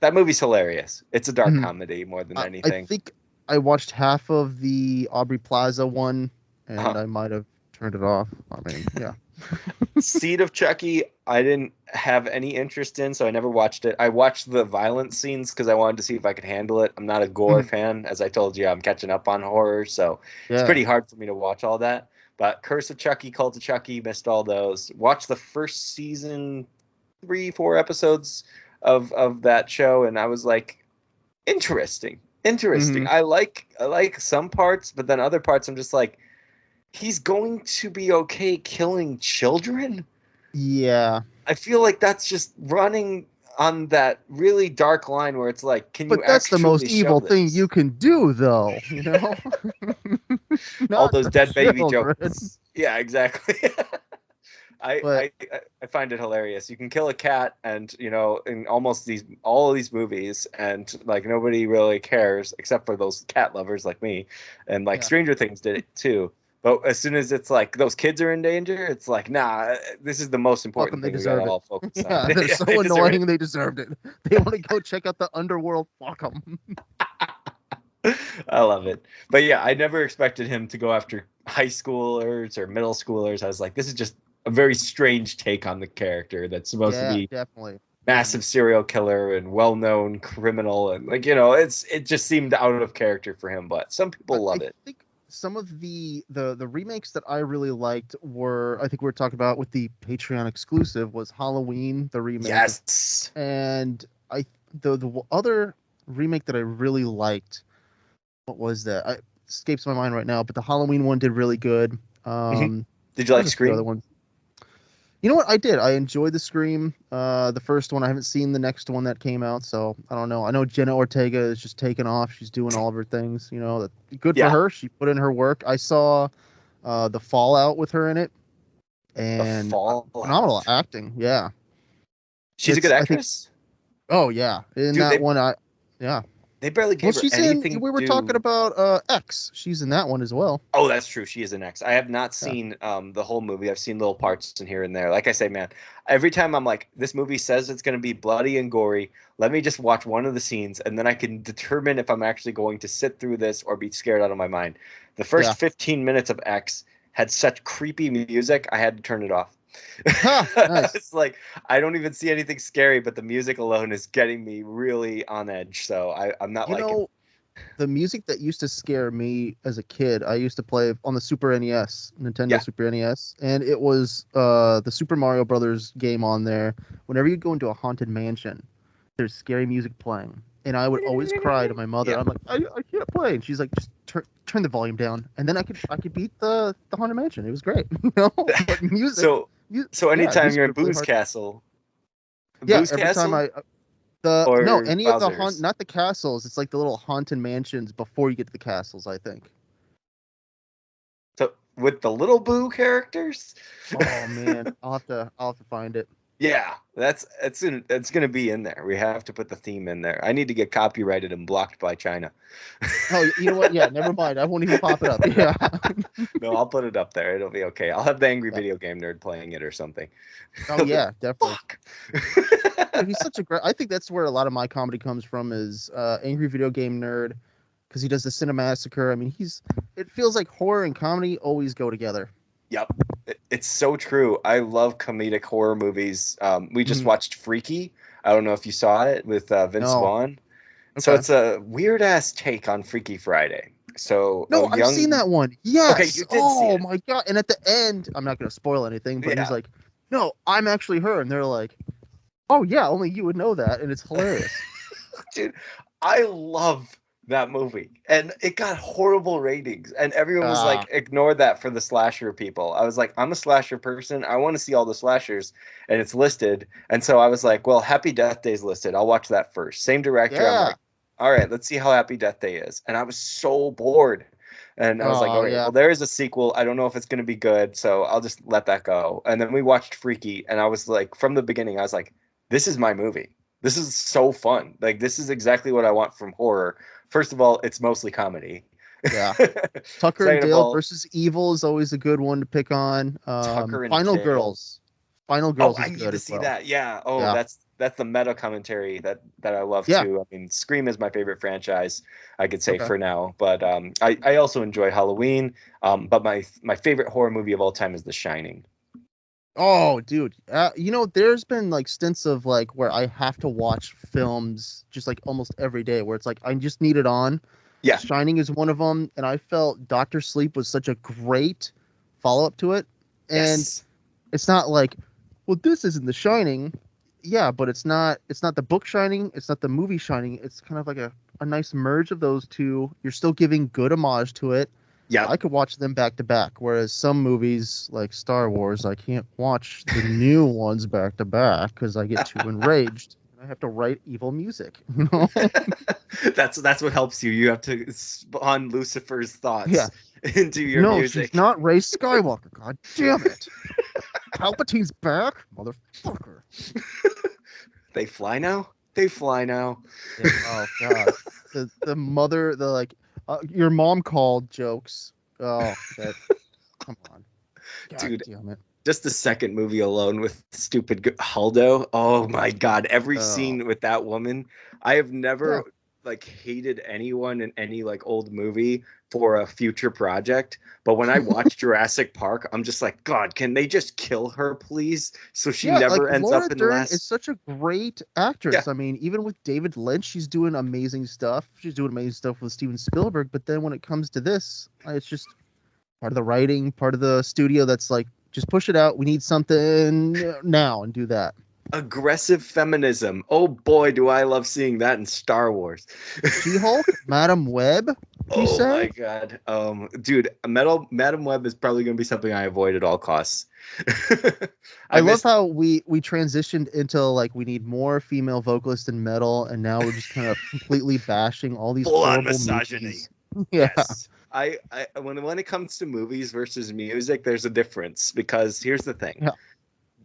That movie's hilarious. It's a dark Mhm. comedy more than I anything. think I watched half of the Aubrey Plaza one, and Uh-huh. I might have turned it off. I mean, yeah. Seed of Chucky, I didn't have any interest in, so I never watched it. I watched the violent scenes because I wanted to see if I could handle it. I'm not a gore Mhm. fan. As I told you, I'm catching up on horror, so it's Yeah. pretty hard for me to watch all that. But Curse of Chucky, Cult of Chucky, missed all those. Watched the first season, 3-4 episodes of that show, and I was like, interesting. Mhm. I like some parts, but then other parts I'm just like, he's going to be okay killing children? Yeah. I feel like that's just running on that really dark line where it's like, can But you that's the most actually evil show thing this? you can do, though. You know, All Not those to dead baby children. jokes. Yeah, exactly. But- I find it hilarious. You can kill a cat, and you know, in almost all of these movies, and like nobody really cares except for those cat lovers like me, and like Yeah. Stranger Things did it too. But as soon as it's like those kids are in danger, it's like, nah, this is the most Fuck 'em, important they thing we gotta deserve it. all focus Yeah, on. they're Yeah, so they deserve annoying. it. They deserved it. They want to go check out the underworld. Fuck them. I love it. But yeah, I never expected him to go after high schoolers or middle schoolers. I was like, this is just a very strange take on the character that's supposed to Yeah, be definitely. massive serial killer and well-known criminal, and like, you know, it just seemed out of character for him, but some people love I it. think some of the remakes that I really liked were, I think we were talking about with the Patreon exclusive, was Halloween, the remake. Yes. And the other remake that I really liked, what was that? It escapes my mind right now, but the Halloween one did really good. Did you like There's a few other Scream? ones. You know what? I did. I enjoyed the Scream. The first one. I haven't seen the next one that came out, so I don't know. I know Jenna Ortega is just taking off. She's doing all of her things. Good for Yeah. her. She put in her work. I saw the Fallout with her in it, The and Fallout. phenomenal acting. Yeah. She's a good I think. actress. Oh yeah. In Dude, that one, yeah. they barely Well, gave her she's anything in. We were to talking do. about X. She's in that one as well. Oh, that's true. She is an X. I have not Yeah. seen the whole movie. I've seen little parts in here and there. Like I say, man, every time I'm like, this movie says it's going to be bloody and gory. Let me just watch one of the scenes, and then I can determine if I'm actually going to sit through this or be scared out of my mind. The first Yeah. 15 minutes of X had such creepy music, I had to turn it off. Ha, nice. It's like I don't even see anything scary, but the music alone is getting me really on edge. So I'm not You liking. know, the music that used to scare me as a kid, I used to play on the Super NES, Nintendo Yeah. Super NES, and it was the Super Mario Brothers game on there. Whenever you go into a haunted mansion, there's scary music playing, and I would always cry to my mother. Yeah. I'm like, I can't play, and she's like, just turn the volume down, and then I could beat the haunted mansion. It was great, But music, So anytime music you're in was really Boo's hard. Castle, Yeah, Boo's every time Castle no, or any of the Bowser's? not the castles. It's like the little haunted mansions before you get to the castles, I think. So with the little Boo characters? Oh man, I'll have to find it. Yeah, it's gonna be in there. We have to put the theme in there. I need to get copyrighted and blocked by China. Oh, you know what? Yeah, never mind. I won't even pop it up. Yeah. No, I'll put it up there. It'll be okay. I'll have the angry Yeah. video game nerd playing it or something. Oh yeah, definitely. Fuck. Dude, he's such a great. I think that's where a lot of my comedy comes from is angry video game nerd, because he does the Cinemassacre. I mean, it feels like horror and comedy always go together. Yep, it's so true. I love comedic horror movies. We just Mhm. watched Freaky. I don't know if you saw it with Vince No. Vaughn. So Okay. it's a weird ass take on Freaky Friday. So No, a I've young, seen that one. Yes. Okay, you did see Oh it. my god! And at the end, I'm not gonna spoil anything, but he's Yeah. like, "No, I'm actually her," and they're like, "Oh yeah, only you would know that," and it's hilarious. Dude, I love that movie, and it got horrible ratings, and everyone was like, Ah. ignore that for the slasher people. I was like, I'm a slasher person. I want to see all the slashers, and it's listed. And so I was like, well, Happy Death Day's listed. I'll watch that first. Same director. I'm Yeah. like, all right, let's see how Happy Death Day is. And I was so bored. And I was like, Oh all right, yeah. well, there is a sequel. I don't know if it's going to be good, so I'll just let that go. And then we watched Freaky, and I was like, from the beginning, I was like, this is my movie. This is so fun. Like, this is exactly what I want from horror. First of all, it's mostly comedy. Yeah. Tucker and Second of Dale all, versus Evil is always a good one to pick on. Tucker and Final Dale. Girls. Final Oh, Girls I is need good to as see well. that. Yeah. Oh, Yeah. that's the meta commentary that I love Yeah. too. I mean, Scream is my favorite franchise, I could say Okay. for now. But I also enjoy Halloween. But my favorite horror movie of all time is The Shining. Oh, dude. There's been like stints of like where I have to watch films just like almost every day where it's like I just need it on. Yeah. Shining is one of them, and I felt Doctor Sleep was such a great follow-up to it. And Yes. it's not like, well, this isn't The Shining. Yeah, but it's not the book Shining, it's not the movie Shining. It's kind of like a nice merge of those two. You're still giving good homage to it. Yeah. I could watch them back to back, whereas some movies like Star Wars, I can't watch the new ones back to back because I get too enraged. I have to write evil music. That's what helps you. You have to spawn Lucifer's thoughts Yeah. into your No, music. she's not Rey Skywalker. God damn it! Palpatine's back, motherfucker. They fly now? They fly now. Yeah, oh god, the mother, the like, your mom called jokes. Oh, come on, god Dude. damn it. Just the second movie alone with stupid Haldo. Oh my god, every Oh. scene with that woman. I have never like hated anyone in any like old movie for a future project, but when I watch Jurassic Park, I'm just like, God, can they just kill her, please? So she Yeah, like never ends Laura up in the Dern is last. such a great Yeah, actress. I mean, even with David Lynch, she's doing amazing stuff. She's doing amazing stuff with Steven Spielberg. But then when it comes to this, it's just part of the writing, part of the studio that's like, just push it out. We need something now and do that. aggressive feminism. Oh boy, do I love seeing that in Star Wars. She-Hulk, Madam Web, you Oh my say? God. Dude, Madam Web is probably going to be something I avoid at all costs. I I love missed. how we transitioned into like we need more female vocalists in metal, and now we're just kind of completely bashing all these Full-on horrible misogyny. movies. Yeah. Yes. I when it comes to movies versus music, there's a difference because here's the thing. Yeah.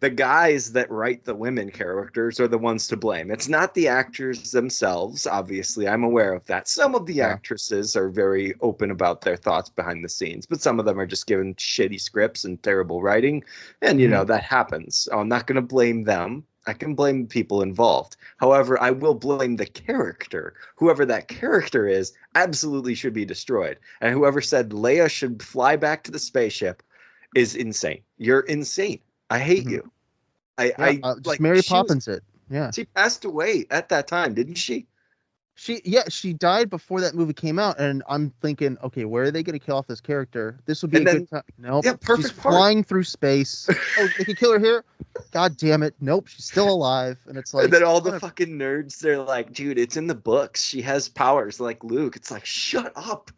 The guys that write the women characters are the ones to blame. It's not the actors themselves, obviously. I'm aware of that. Some of the Yeah. actresses are very open about their thoughts behind the scenes, but some of them are just given shitty scripts and terrible writing. And, you know, that happens. I'm not going to blame them. I can blame the people involved. However, I will blame the character. Whoever that character is absolutely should be destroyed. And whoever said Leia should fly back to the spaceship is insane. You're insane. I hate Mhm. you. Yeah, I just like Mary Poppins it. Yeah. she passed away at that time, didn't she? She died before that movie came out, and I'm thinking, okay, where are they going to kill off this character? This would be And a then good time. Nope, yeah, she's perfect part. flying through space. Oh, they can kill her here. God damn it! Nope, she's still alive, and it's like And then all the kind of- fucking nerds, they're like, dude, it's in the books. She has powers like Luke. It's like, shut up.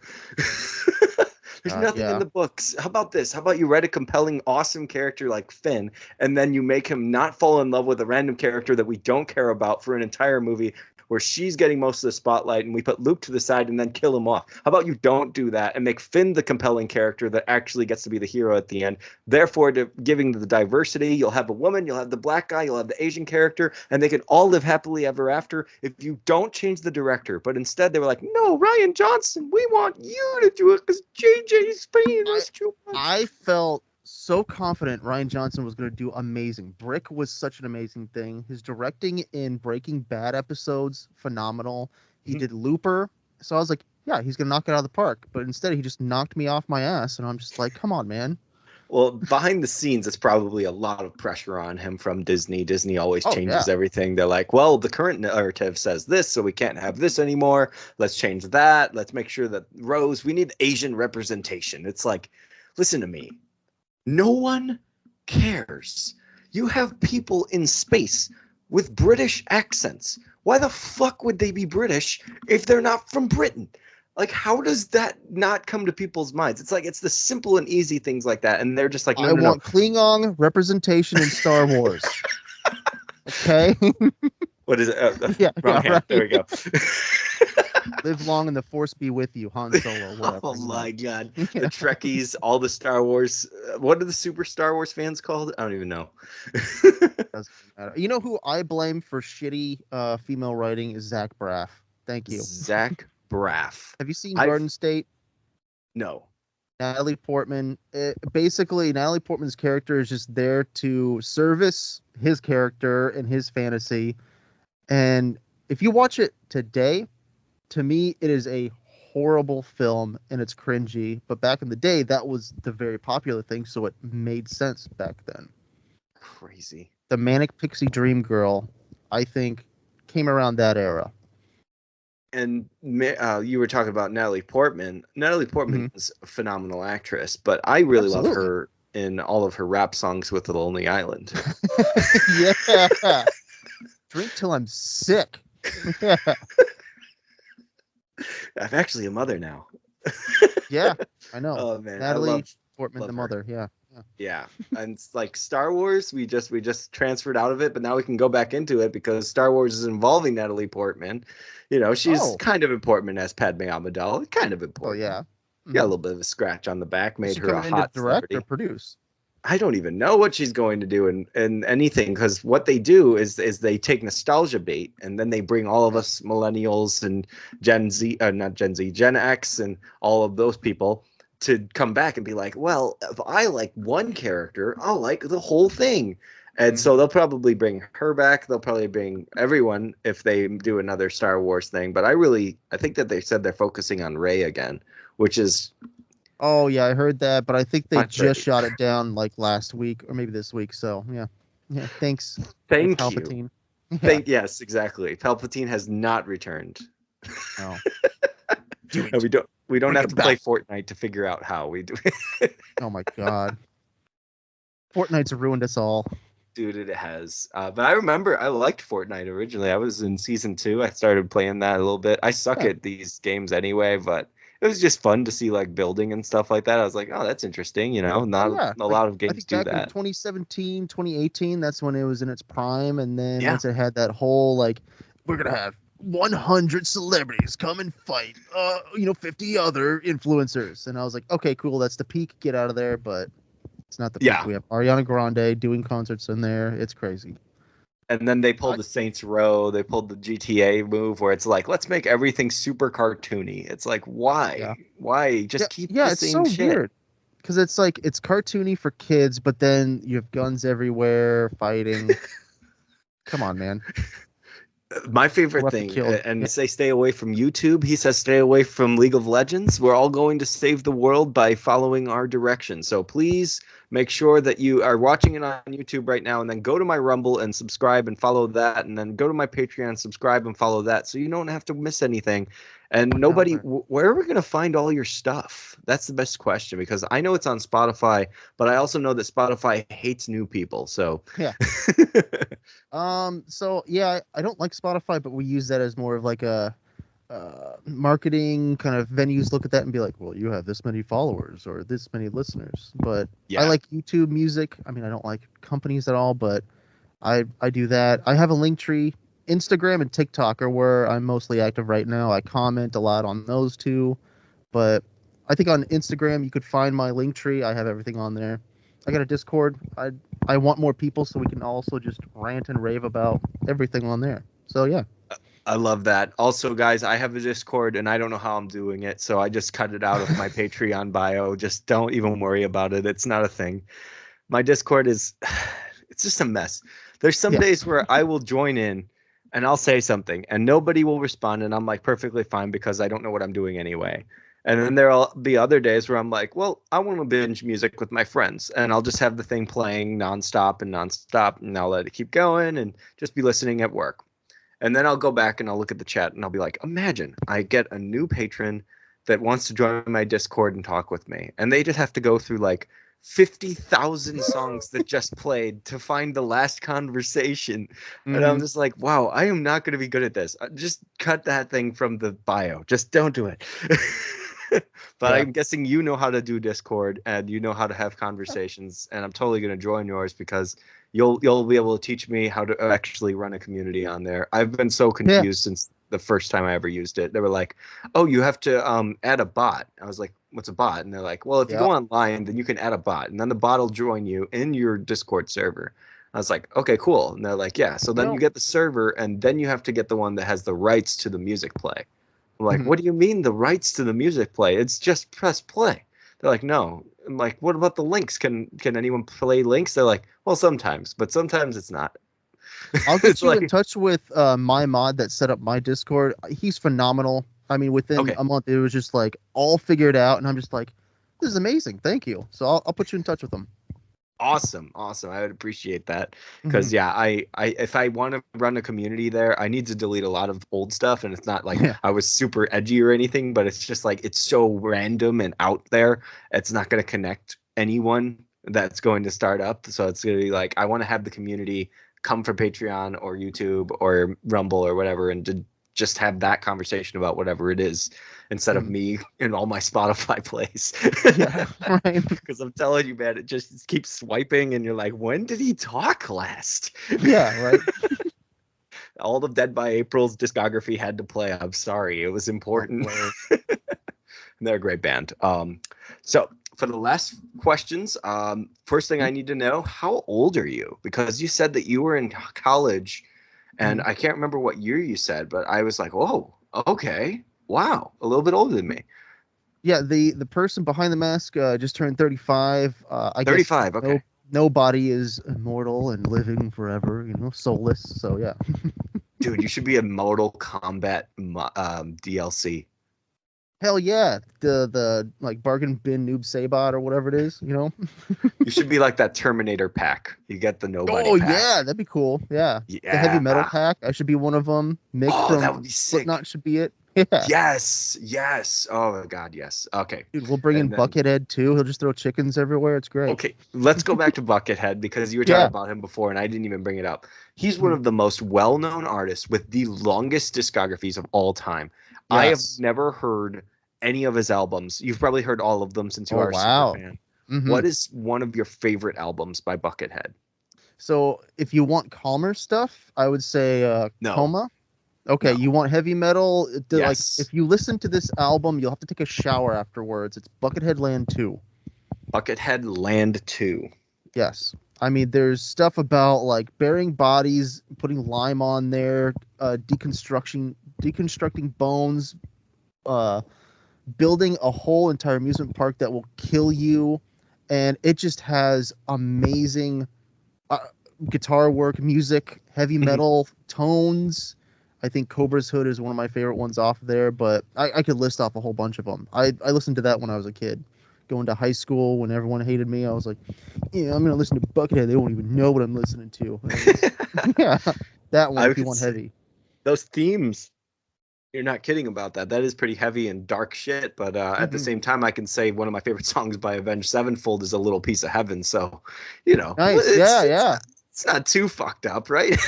There's nothing yeah. in the books. How about this? How about you write a compelling, awesome character like Finn, and then you make him not fall in love with a random character that we don't care about for an entire movie where she's getting most of the spotlight, and we put Luke to the side and then kill him off. How about you don't do that and make Finn the compelling character that actually gets to be the hero at the end? Therefore, giving the diversity, you'll have a woman, you'll have the black guy, you'll have the Asian character, and they can all live happily ever after if you don't change the director. But instead, they were like, no, Ryan Johnson, we want you to do it because JJ's paying us too much. I felt so confident Ryan Johnson was going to do amazing. Brick was such an amazing thing. His directing in Breaking Bad episodes, phenomenal. He Mhm. did Looper. So I was like, yeah, he's going to knock it out of the park. But instead, he just knocked me off my ass. And I'm just like, come on, man. Well, behind the scenes, it's probably a lot of pressure on him from Disney. Disney always Oh, changes yeah. everything. They're like, well, the current narrative says this, so we can't have this anymore. Let's change that. Let's make sure that we need Asian representation. It's like, listen to me. No one cares. You have people in space with British accents. Why the fuck would they be British if they're not from Britain? Like, how does that not come to people's minds? It's like, it's the simple and easy things like that. And they're just like, no, I no, want Klingon representation in Star Wars. Okay? no. What is it? Yeah, Wrong yeah, hand. right. There we go. Live long and the Force be with you, Han Solo. Whatever. Oh you know. my God. Yeah. The Trekkies, all the Star Wars. What are the super Star Wars fans called? I don't even know. Doesn't matter. You know who I blame for shitty female writing is Zach Braff. Thank you. Zach Braff. Have you seen I've- Garden State? No. Natalie Portman. Basically, Natalie Portman's character is just there to service his character and his fantasy. And if you watch it today, to me, it is a horrible film and it's cringy. But back in the day, that was the very popular thing, so it made sense back then. Crazy. The Manic Pixie Dream Girl, I think, came around that era. And you were talking about Natalie Portman. Natalie Portman is a phenomenal actress, but I really love Absolutely. her in all of her rap songs with The Lonely Island. Yeah. Drink till I'm sick. Yeah. I'm actually a mother now. Yeah, I know. Oh man, Natalie I love Portman, love the her. mother. Yeah. yeah. And it's like Star Wars, we just transferred out of it, but now we can go back into it because Star Wars is involving Natalie Portman. You know, she's Oh. kind of important as Padme Amidala, kind of Oh important. yeah. Got a little bit of a scratch on the back, made Is she her a coming in to hot direct celebrity. or produce? I don't even know what she's going to do in anything, because what they do is they take nostalgia bait and then they bring all of us millennials and Gen Z, not Gen Z, Gen X and all of those people to come back and be like, well, if I like one character, I'll like the whole thing. And so they'll probably bring her back. They'll probably bring everyone if they do another Star Wars thing. But I think that they said they're focusing on Rey again, which is Oh yeah, I heard that, but I think they not just great. shot it down like last week or maybe this week. So yeah, yeah. Thanks, Thank you. Palpatine. Yeah. Yes, exactly. Palpatine has not returned. No. Do And it. we don't Bring have it to play back. Fortnite to figure out how we do Oh my God. Fortnite's ruined us all. Dude, it has. But I remember I liked Fortnite originally. I was in season 2. I started playing that a little bit. I suck Yeah. at these games anyway, but it was just fun to see like building and stuff like that. I was like, oh, that's interesting. You know, not Yeah, a like lot of I games think do back in that. 2017, 2018, that's when it was in its prime. And then Yeah. once it had that whole like, we're gonna have 100 celebrities come and fight, 50 other influencers, and I was like, okay, cool, that's the peak. Get out of there. But it's not the peak. Yeah. We have Ariana Grande doing concerts in there. It's crazy. And then they pulled the Saints Row. They pulled the GTA move where it's like, let's make everything super cartoony. It's like, why? Yeah. Why? Just keep the it's same so shit. weird because it's like it's cartoony for kids, but then you have guns everywhere, fighting. Come on, man. My favorite Left it thing, killed. and Yeah. they say stay away from YouTube. He says stay away from League of Legends. We're all going to save the world by following our direction. So please make sure that you are watching it on YouTube right now, and then go to my Rumble and subscribe and follow that, and then go to my Patreon, subscribe and follow that, so you don't have to miss anything. And nobody, where are we going to find all your stuff? That's the best question, because I know it's on Spotify, but I also know that Spotify hates new people. So Yeah. So yeah, I don't like Spotify, but we use that as more of like a marketing kind of venues look at that and be like, well, you have this many followers or this many listeners. But Yeah. I like YouTube Music. I mean, I don't like companies at all, but I do that. I have a link tree. Instagram and TikTok are where I'm mostly active right now. I comment a lot on those two, but I think on Instagram you could find my link tree. I have everything on there. I got a Discord. I want more people so we can also just rant and rave about everything on there. So yeah. I love that. Also, guys, I have a Discord and I don't know how I'm doing it, so I just cut it out of my Patreon bio. Just don't even worry about it. It's not a thing. My Discord is it's just a mess. There's some Yeah. days where I will join in and I'll say something and nobody will respond, and I'm like perfectly fine because I don't know what I'm doing anyway. And then there'll be other days where I'm like, well, I want to binge music with my friends, and I'll just have the thing playing nonstop, and I'll let it keep going and just be listening at work. And then I'll go back and I'll look at the chat and I'll be like, imagine I get a new patron that wants to join my Discord and talk with me. And they just have to go through like 50,000 songs that just played to find the last conversation. And I'm Mhm. just like, wow, I am not going to be good at this. Just cut that thing from the bio. Just don't do it. But Yeah. I'm guessing you know how to do Discord and you know how to have conversations. And I'm totally going to join yours because you'll be able to teach me how to actually run a community on there. I've been so confused since the first time I ever used it. They were like, "Oh, you have to add a bot." I was like, "What's a bot?" And they're like, "Well, if you Yeah. go online, then you can add a bot, and then the bot will join you in your Discord server." I was like, "Okay, cool." And they're like, "Yeah." So then you get the server, and then you have to get the one that has the rights to the music play. I'm like, Mhm. "What do you mean the rights to the music play? It's just press play." They're like, "No." I'm like, "What about the links? Can anyone play links?" They're like, "Well, sometimes, but sometimes it's not." I'll get It's you in like, touch with my mod that set up my Discord. He's phenomenal. I mean, within okay, a month, it was just like all figured out, and I'm just like, this is amazing. Thank you. So I'll put you in touch with him. awesome. I would appreciate that because yeah, I if I want to run a community there, I need to delete a lot of old stuff, and it's not like Yeah. I was super edgy or anything, but it's just like it's so random and out there. It's not going to connect anyone that's going to start up. So it's going to be like I want to have the community come from Patreon or YouTube or Rumble or whatever, and to just have that conversation about whatever it is instead of me in all my Spotify plays. Yeah, right. Because I'm telling you, man, it just keeps swiping, and you're like, when did he talk last? Yeah, right. All of Dead by April's discography had to play. I'm sorry, it was important. They're a great band. So for the last questions, first thing I need to know, how old are you? Because you said that you were in college, and I can't remember what year you said, but I was like, oh, okay, wow, a little bit older than me. Yeah, the person behind the mask just turned 35. I guess 35, okay. nobody is immortal and living forever, soulless. So yeah. Dude, you should be a Mortal Kombat DLC. Hell yeah. The like bargain bin noob sabot or whatever it is, You should be like that Terminator pack. You get the nobody Oh pack. yeah, that'd be cool. Yeah. Yeah. The heavy metal pack. I should be one of them. Mick Oh, that from would be sick. Slipknot should be it. Yeah. Yes. Oh my God, yes. Okay. Dude, we'll bring in And then- Buckethead too. He'll just throw chickens everywhere. It's great. Okay, let's go back to Buckethead because you were talking Yeah. about him before and I didn't even bring it up. He's one of the most well-known artists with the longest discographies of all time. I have Yes. never heard any of his albums. You've probably heard all of them since you Oh, are a wow. super fan. Mhm. What is one of your favorite albums by Buckethead? So if you want calmer stuff, I would say No. Coma. Okay, No. you want heavy metal? Yes. Like if you listen to this album, you'll have to take a shower afterwards. It's Buckethead Land 2. Buckethead Land 2. Yes. I mean, there's stuff about like burying bodies, putting lime on there, deconstructing bones, building a whole entire amusement park that will kill you, and it just has amazing guitar work, music, heavy metal tones. I think Cobra's Hood is one of my favorite ones off there, but I could list off a whole bunch of them. I listened to that when I was a kid. Going to high school when everyone hated me, I was like, yeah, I'm going to listen to Buckethead. They won't even know what I'm listening to. Yeah, that one I if you could want say- heavy. Those themes, you're not kidding about that. That is pretty heavy and dark shit, but at the Mhm. same time, I can say one of my favorite songs by Avenged Sevenfold is A Little Piece of Heaven, so, Nice. Yeah. It's not too fucked up, right?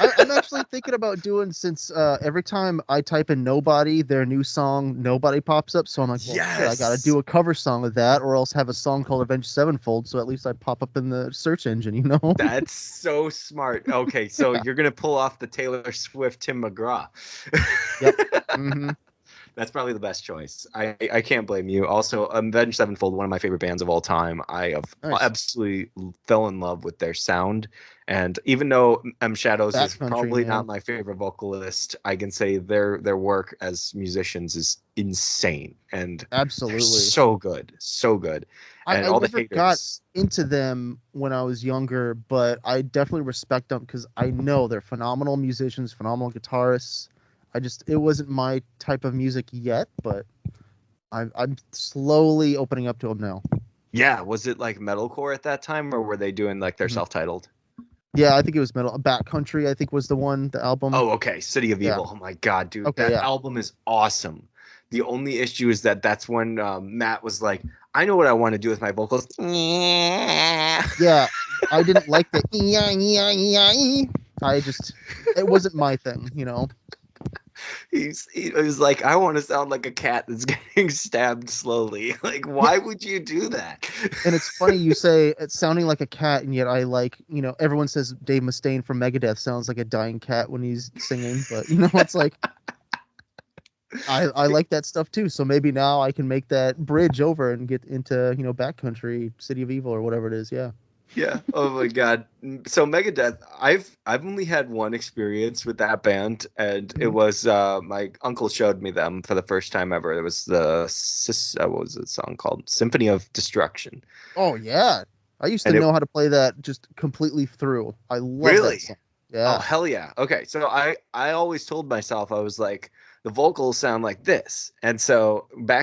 I'm actually thinking about doing, since every time I type in Nobody, their new song Nobody pops up. So I'm like, well, shit, I got to Yes. do a cover song of that, or else have a song called Avenged Sevenfold. So at least I pop up in the search engine, That's so smart. Okay, so you're gonna pull off the Taylor Swift Tim McGraw. hmm That's probably the best choice. I can't blame you. Also, Avenged Sevenfold, one of my favorite bands of all time. I have Nice. absolutely fell in love with their sound. And even though M Shadows is Backcountry, probably man. not my favorite vocalist, I can say their work as musicians is insane and they're Absolutely. so good, so good. And I all the never haters. got into them when I was younger, but I definitely respect them because I know they're phenomenal musicians, phenomenal guitarists. It wasn't my type of music yet, but I'm slowly opening up to them now. Yeah, was it like metalcore at that time, or were they doing like their Mhm. self-titled? Yeah, I think it was metal. Backcountry, I think was the album. Oh, okay. City of Yeah. Evil. Oh my God, dude. Okay, that yeah. album is awesome. The only issue is that's when Matt was like, I know what I want to do with my vocals. Yeah, I didn't like the it wasn't my thing. He was like, I want to sound like a cat that's getting stabbed slowly. Like, why would you do that? And it's funny you say it's sounding like a cat, and yet I like, everyone says Dave Mustaine from Megadeth sounds like a dying cat when he's singing, but it's like I like that stuff too. So maybe now I can make that bridge over and get into, Backcountry, City of Evil, or whatever it is. Yeah. Yeah. Oh my God. So Megadeth, I've only had one experience with that band, and it was my uncle showed me them for the first time ever. It was what was the song called? Symphony of Destruction. Oh yeah. I used to And it- know how to play that just completely through. I love Really? that song. Oh Yeah. hell yeah. Okay. So I always told myself, I was like, the vocals sound like this. And so I'm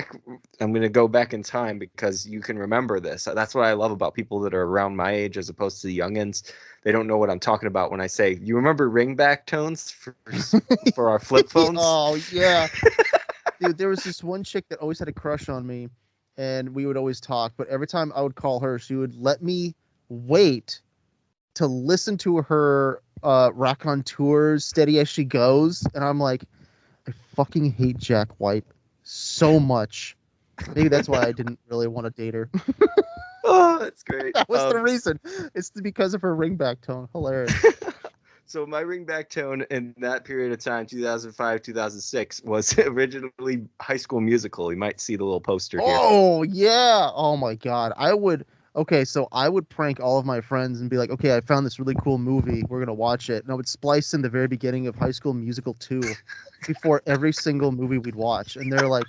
going to go back in time because you can remember this. That's what I love about people that are around my age as opposed to the youngins. They don't know what I'm talking about when I say, you remember ringback tones for our flip phones? Oh yeah. Dude, there was this one chick that always had a crush on me, and we would always talk, but every time I would call her, she would let me wait to listen to her Rock on Tours, Steady as She Goes, and I'm like, I fucking hate Jack White so much. Maybe that's why I didn't really want to date her. Oh, that's great. That was the reason. It's because of her ringback tone. Hilarious. So my ringback tone in that period of time, 2005, 2006, was originally High School Musical. You might see the little poster here. Oh yeah. Oh my god. Okay, so I would prank all of my friends and be like, okay, I found this really cool movie. We're gonna watch it. And I would splice in the very beginning of High School Musical 2 before every single movie we'd watch. And they're like,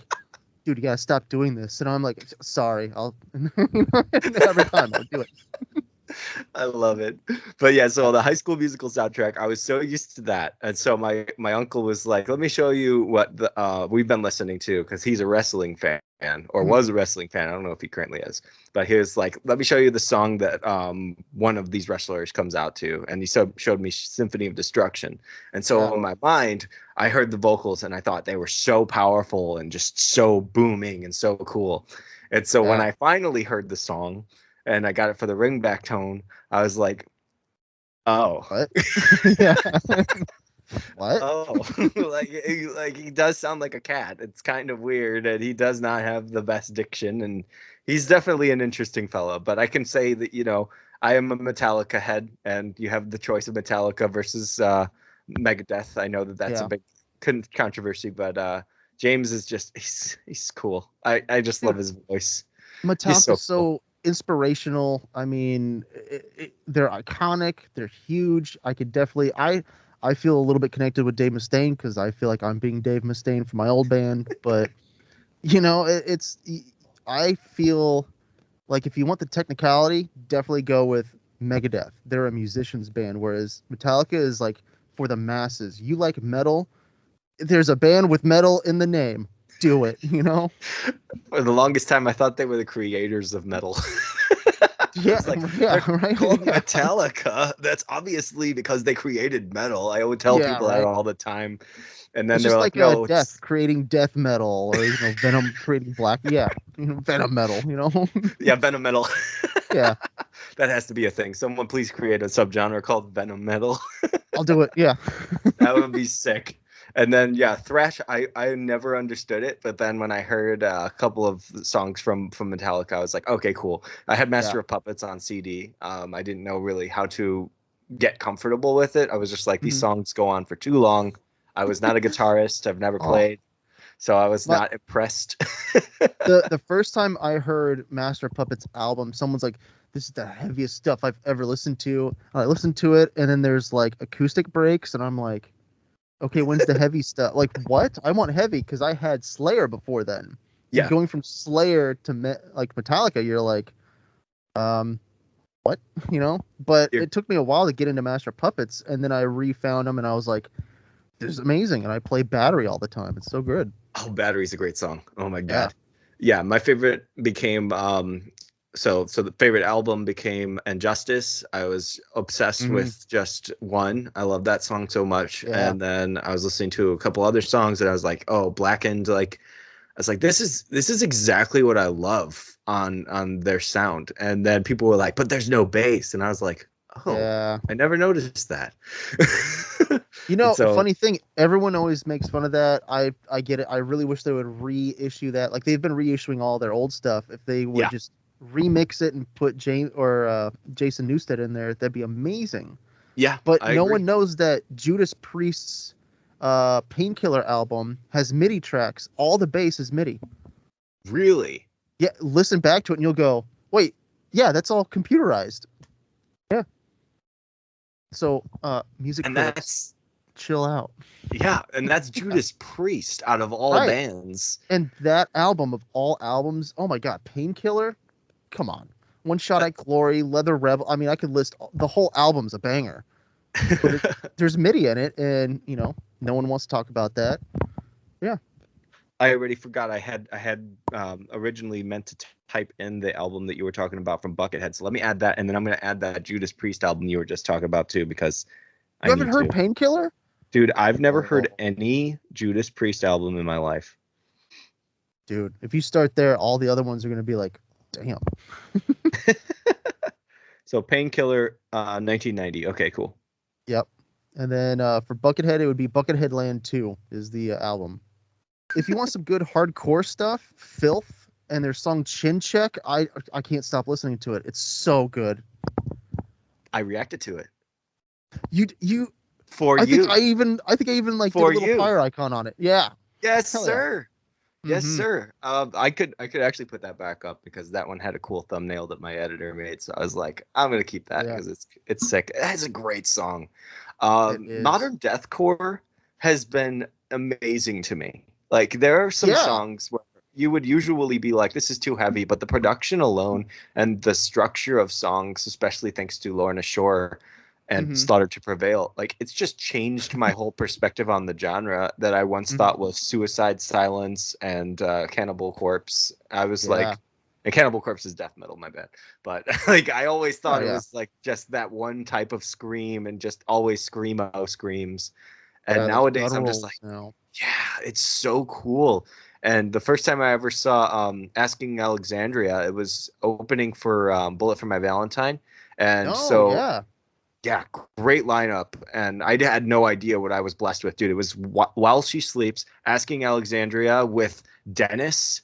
dude, you gotta stop doing this. And I'm like, sorry, I'll every time I'll do it. I love it. But yeah, so the High School Musical soundtrack, I was so used to that. And so my uncle was like, let me show you what we've been listening to, because he's a wrestling fan, or was a wrestling fan. I don't know if he currently is. But he was like, let me show you the song that one of these wrestlers comes out to. And he showed me Symphony of Destruction. And so in my mind, I heard the vocals and I thought they were so powerful and just so booming and so cool. And so when I finally heard the song and I got it for the ringback tone, I was like, oh. What? Yeah. What? Oh, like he does sound like a cat. It's kind of weird, and he does not have the best diction, and he's definitely an interesting fellow. But I can say that, I am a Metallica head, and you have the choice of Metallica versus Megadeth. I know that that's a big controversy, but James is just he's cool. I just love his voice. Metallica's so inspirational. I mean, they're iconic. They're huge. I could definitely I feel a little bit connected with Dave Mustaine because I feel like I'm being Dave Mustaine for my old band. But I feel like if you want the technicality, definitely go with Megadeth. They're a musician's band, whereas Metallica is like for the masses. You like metal? There's a band with metal in the name. Do it, For the longest time, I thought they were the creators of metal. Yeah, like, right. Called Metallica. That's obviously because they created metal. I would tell people that all the time. And then it's they're just like, no, no, Death creating death metal, or Venom creating black. Yeah, Venom metal. Yeah, Venom metal. Yeah, that has to be a thing. Someone please create a subgenre called Venom metal. I'll do it. Yeah, that would be sick. And then thrash, I never understood it, but then when I heard a couple of songs from Metallica, I was like, okay, cool. I had Master of Puppets on CD. I didn't know really how to get comfortable with it. I was just like, these songs go on for too long. I was not a guitarist. I've never played, so I was not impressed. the first time I heard Master of Puppets album, someone's like, this is the heaviest stuff I've ever listened to. I listened to it, and then there's like acoustic breaks, and I'm like, okay, when's the heavy stuff? Like, what? I want heavy because I had Slayer before then. Yeah. Going from Slayer to Metallica, you're like, what? But it took me a while to get into Master of Puppets, and then I refound them, and I was like, this is amazing. And I play Battery all the time. It's so good. Oh, Battery's a great song. Oh my God. Yeah, my favorite became so the favorite album became Injustice. I was obsessed with just one. I love that song so much. Yeah. And then I was listening to a couple other songs and I was like, oh, Blackened, like I was like, this is exactly what I love on their sound. And then people were like, but there's no bass. And I was like, oh, yeah. I never noticed that. Funny thing, everyone always makes fun of that. I get it. I really wish they would reissue that. Like they've been reissuing all their old stuff. If they would just remix it and put Jason Newsted in there, that'd be amazing. Yeah, but no one knows that Judas Priest's Painkiller album has MIDI tracks. All the bass is MIDI. Really? Yeah. Listen back to it and you'll go, wait, yeah, that's all computerized. Yeah. So, music and critics, that's chill out. Yeah, and that's Judas Priest out of all bands. And that album of all albums, oh my God, Painkiller, come on. One Shot at Glory, Leather Rebel. I mean, I could list the whole album's a banger. But there's MIDI in it, and no one wants to talk about that. Yeah. I already forgot. I had originally meant to type in the album that you were talking about from Buckethead. So let me add that, and then I'm going to add that Judas Priest album you were just talking about too, because you haven't heard Painkiller? Dude, I've never heard any Judas Priest album in my life. Dude, if you start there, all the other ones are going to be like, damn. So Painkiller, 1990. Okay, cool. Yep. And then for Buckethead, it would be Buckethead Land 2 is the album. If you want some good hardcore stuff, Filth and their song Chin Check, I can't stop listening to it. It's so good. I reacted to it. You I think I even like did a little fire icon on it. Yeah. Yes, sir. Yeah. Yes, sir. I could actually put that back up because that one had a cool thumbnail that my editor made. So I was like, I'm gonna keep that because it's sick. It has a great song. Modern deathcore has been amazing to me. Like there are some songs where you would usually be like, this is too heavy, but the production alone and the structure of songs, especially thanks to Lorna Shore and Mhm. Slaughter to Prevail, like it's just changed my whole perspective on the genre that I once Mhm. thought was Suicide Silence and Cannibal Corpse. I was Yeah. like, and Cannibal Corpse is death metal, my bad. But like I always thought Oh, it yeah. was like just that one type of scream and just always screamo screams. And Yeah, the nowadays I'm just gutturals like, now. yeah, it's so cool. And the first time I ever saw Asking Alexandria, it was opening for Bullet for My Valentine. And Oh, so, yeah. yeah, great lineup. And I had no idea what I was blessed with, dude. It was While She Sleeps, Asking Alexandria with Dennis.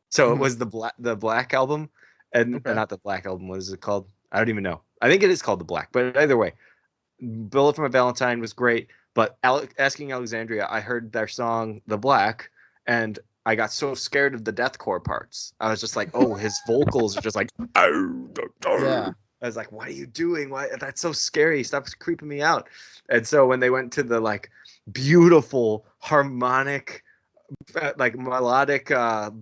So it Mhm. was the Black album, and Okay. not the Black album. What is it called? I don't even know. I think it is called the Black. But either way, Bullet from a Valentine was great, but Asking Alexandria, I heard their song The Black, and I got so scared of the deathcore parts. I was just like, oh, his vocals are just like, "Arr, Yeah. I was like, what are you doing? Why? That's so scary. Stop creeping me out. And so when they went to the like beautiful harmonic, like melodic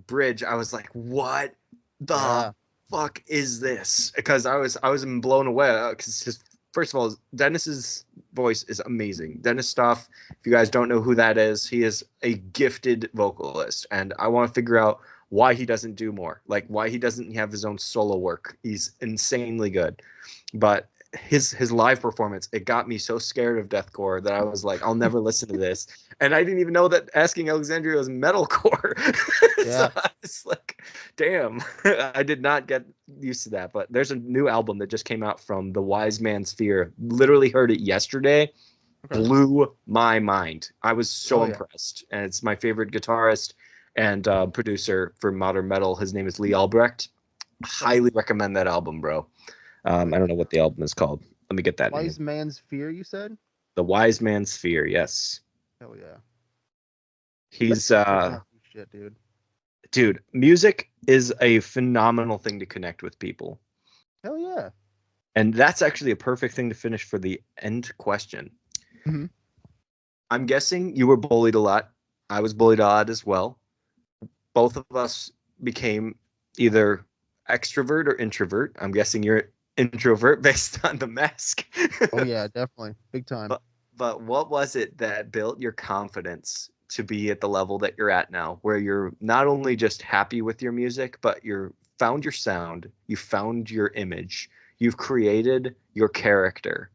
bridge, I was like, what the Yeah. fuck is this? Because I was blown away because his first of all, Dennis's voice is amazing. Dennis Stoff, if you guys don't know who that is, he is a gifted vocalist, and I want to figure out why he doesn't do more, like why he doesn't have his own solo work. He's insanely good, but his live performance, it got me so scared of deathcore that I was like, I'll never listen to this. And I didn't even know that Asking Alexandria was metalcore. So Yeah. I was like, damn, I did not get used to that. But there's a new album that just came out from the Wise Man Sphere. Literally heard it yesterday. Okay. Blew my mind. I was so Oh, yeah. impressed. And it's my favorite guitarist and producer for modern metal. His name is Lee Albrecht. Okay. Highly recommend that album, bro. I don't know what the album is called. Let me get that name. Wise Man's Fear, you said? The Wise Man Sphere. Yes, Hell yeah. he's That's some shit, dude. dude. Music is a phenomenal thing to connect with people, Hell yeah. and that's actually a perfect thing to finish for the end question. Mhm. I'm guessing you were bullied a lot. I was bullied a lot as well. Both of us became either extrovert or introvert. I'm guessing you're introvert based on the mask. Oh yeah, definitely. Big time. But what was it that built your confidence to be at the level that you're at now, where you're not only just happy with your music, but you're found your sound, you found your image, you've created your character,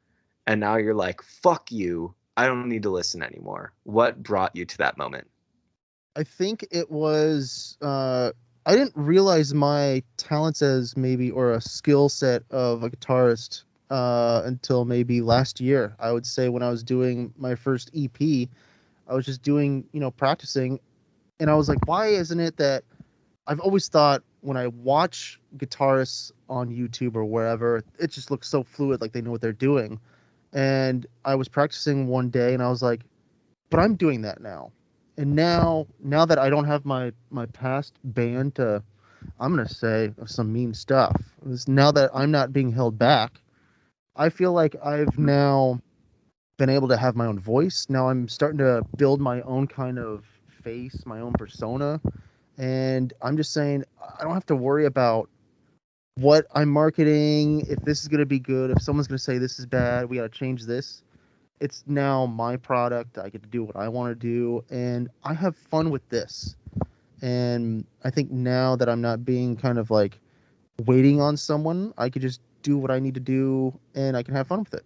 and now you're like, fuck you, I don't need to listen anymore. What brought you to that moment? I think it was I didn't realize my talents as maybe or a skill set of a guitarist until maybe last year. I would say when I was doing my first EP, I was just doing, practicing, and I was like, why isn't it that I've always thought when I watch guitarists on YouTube or wherever, it just looks so fluid, like they know what they're doing. And I was practicing one day and I was like, but I'm doing that now. And now that I don't have my past band to, I'm gonna say some mean stuff. Now that I'm not being held back, I feel like I've now been able to have my own voice. Now I'm starting to build my own kind of face, my own persona, and I'm just saying I don't have to worry about what I'm marketing, if this is going to be good, if someone's going to say this is bad, we got to change this. It's now my product. I get to do what I want to do, and I have fun with this. And I think now that I'm not being kind of like waiting on someone, I could just do what I need to do, and I can have fun with it.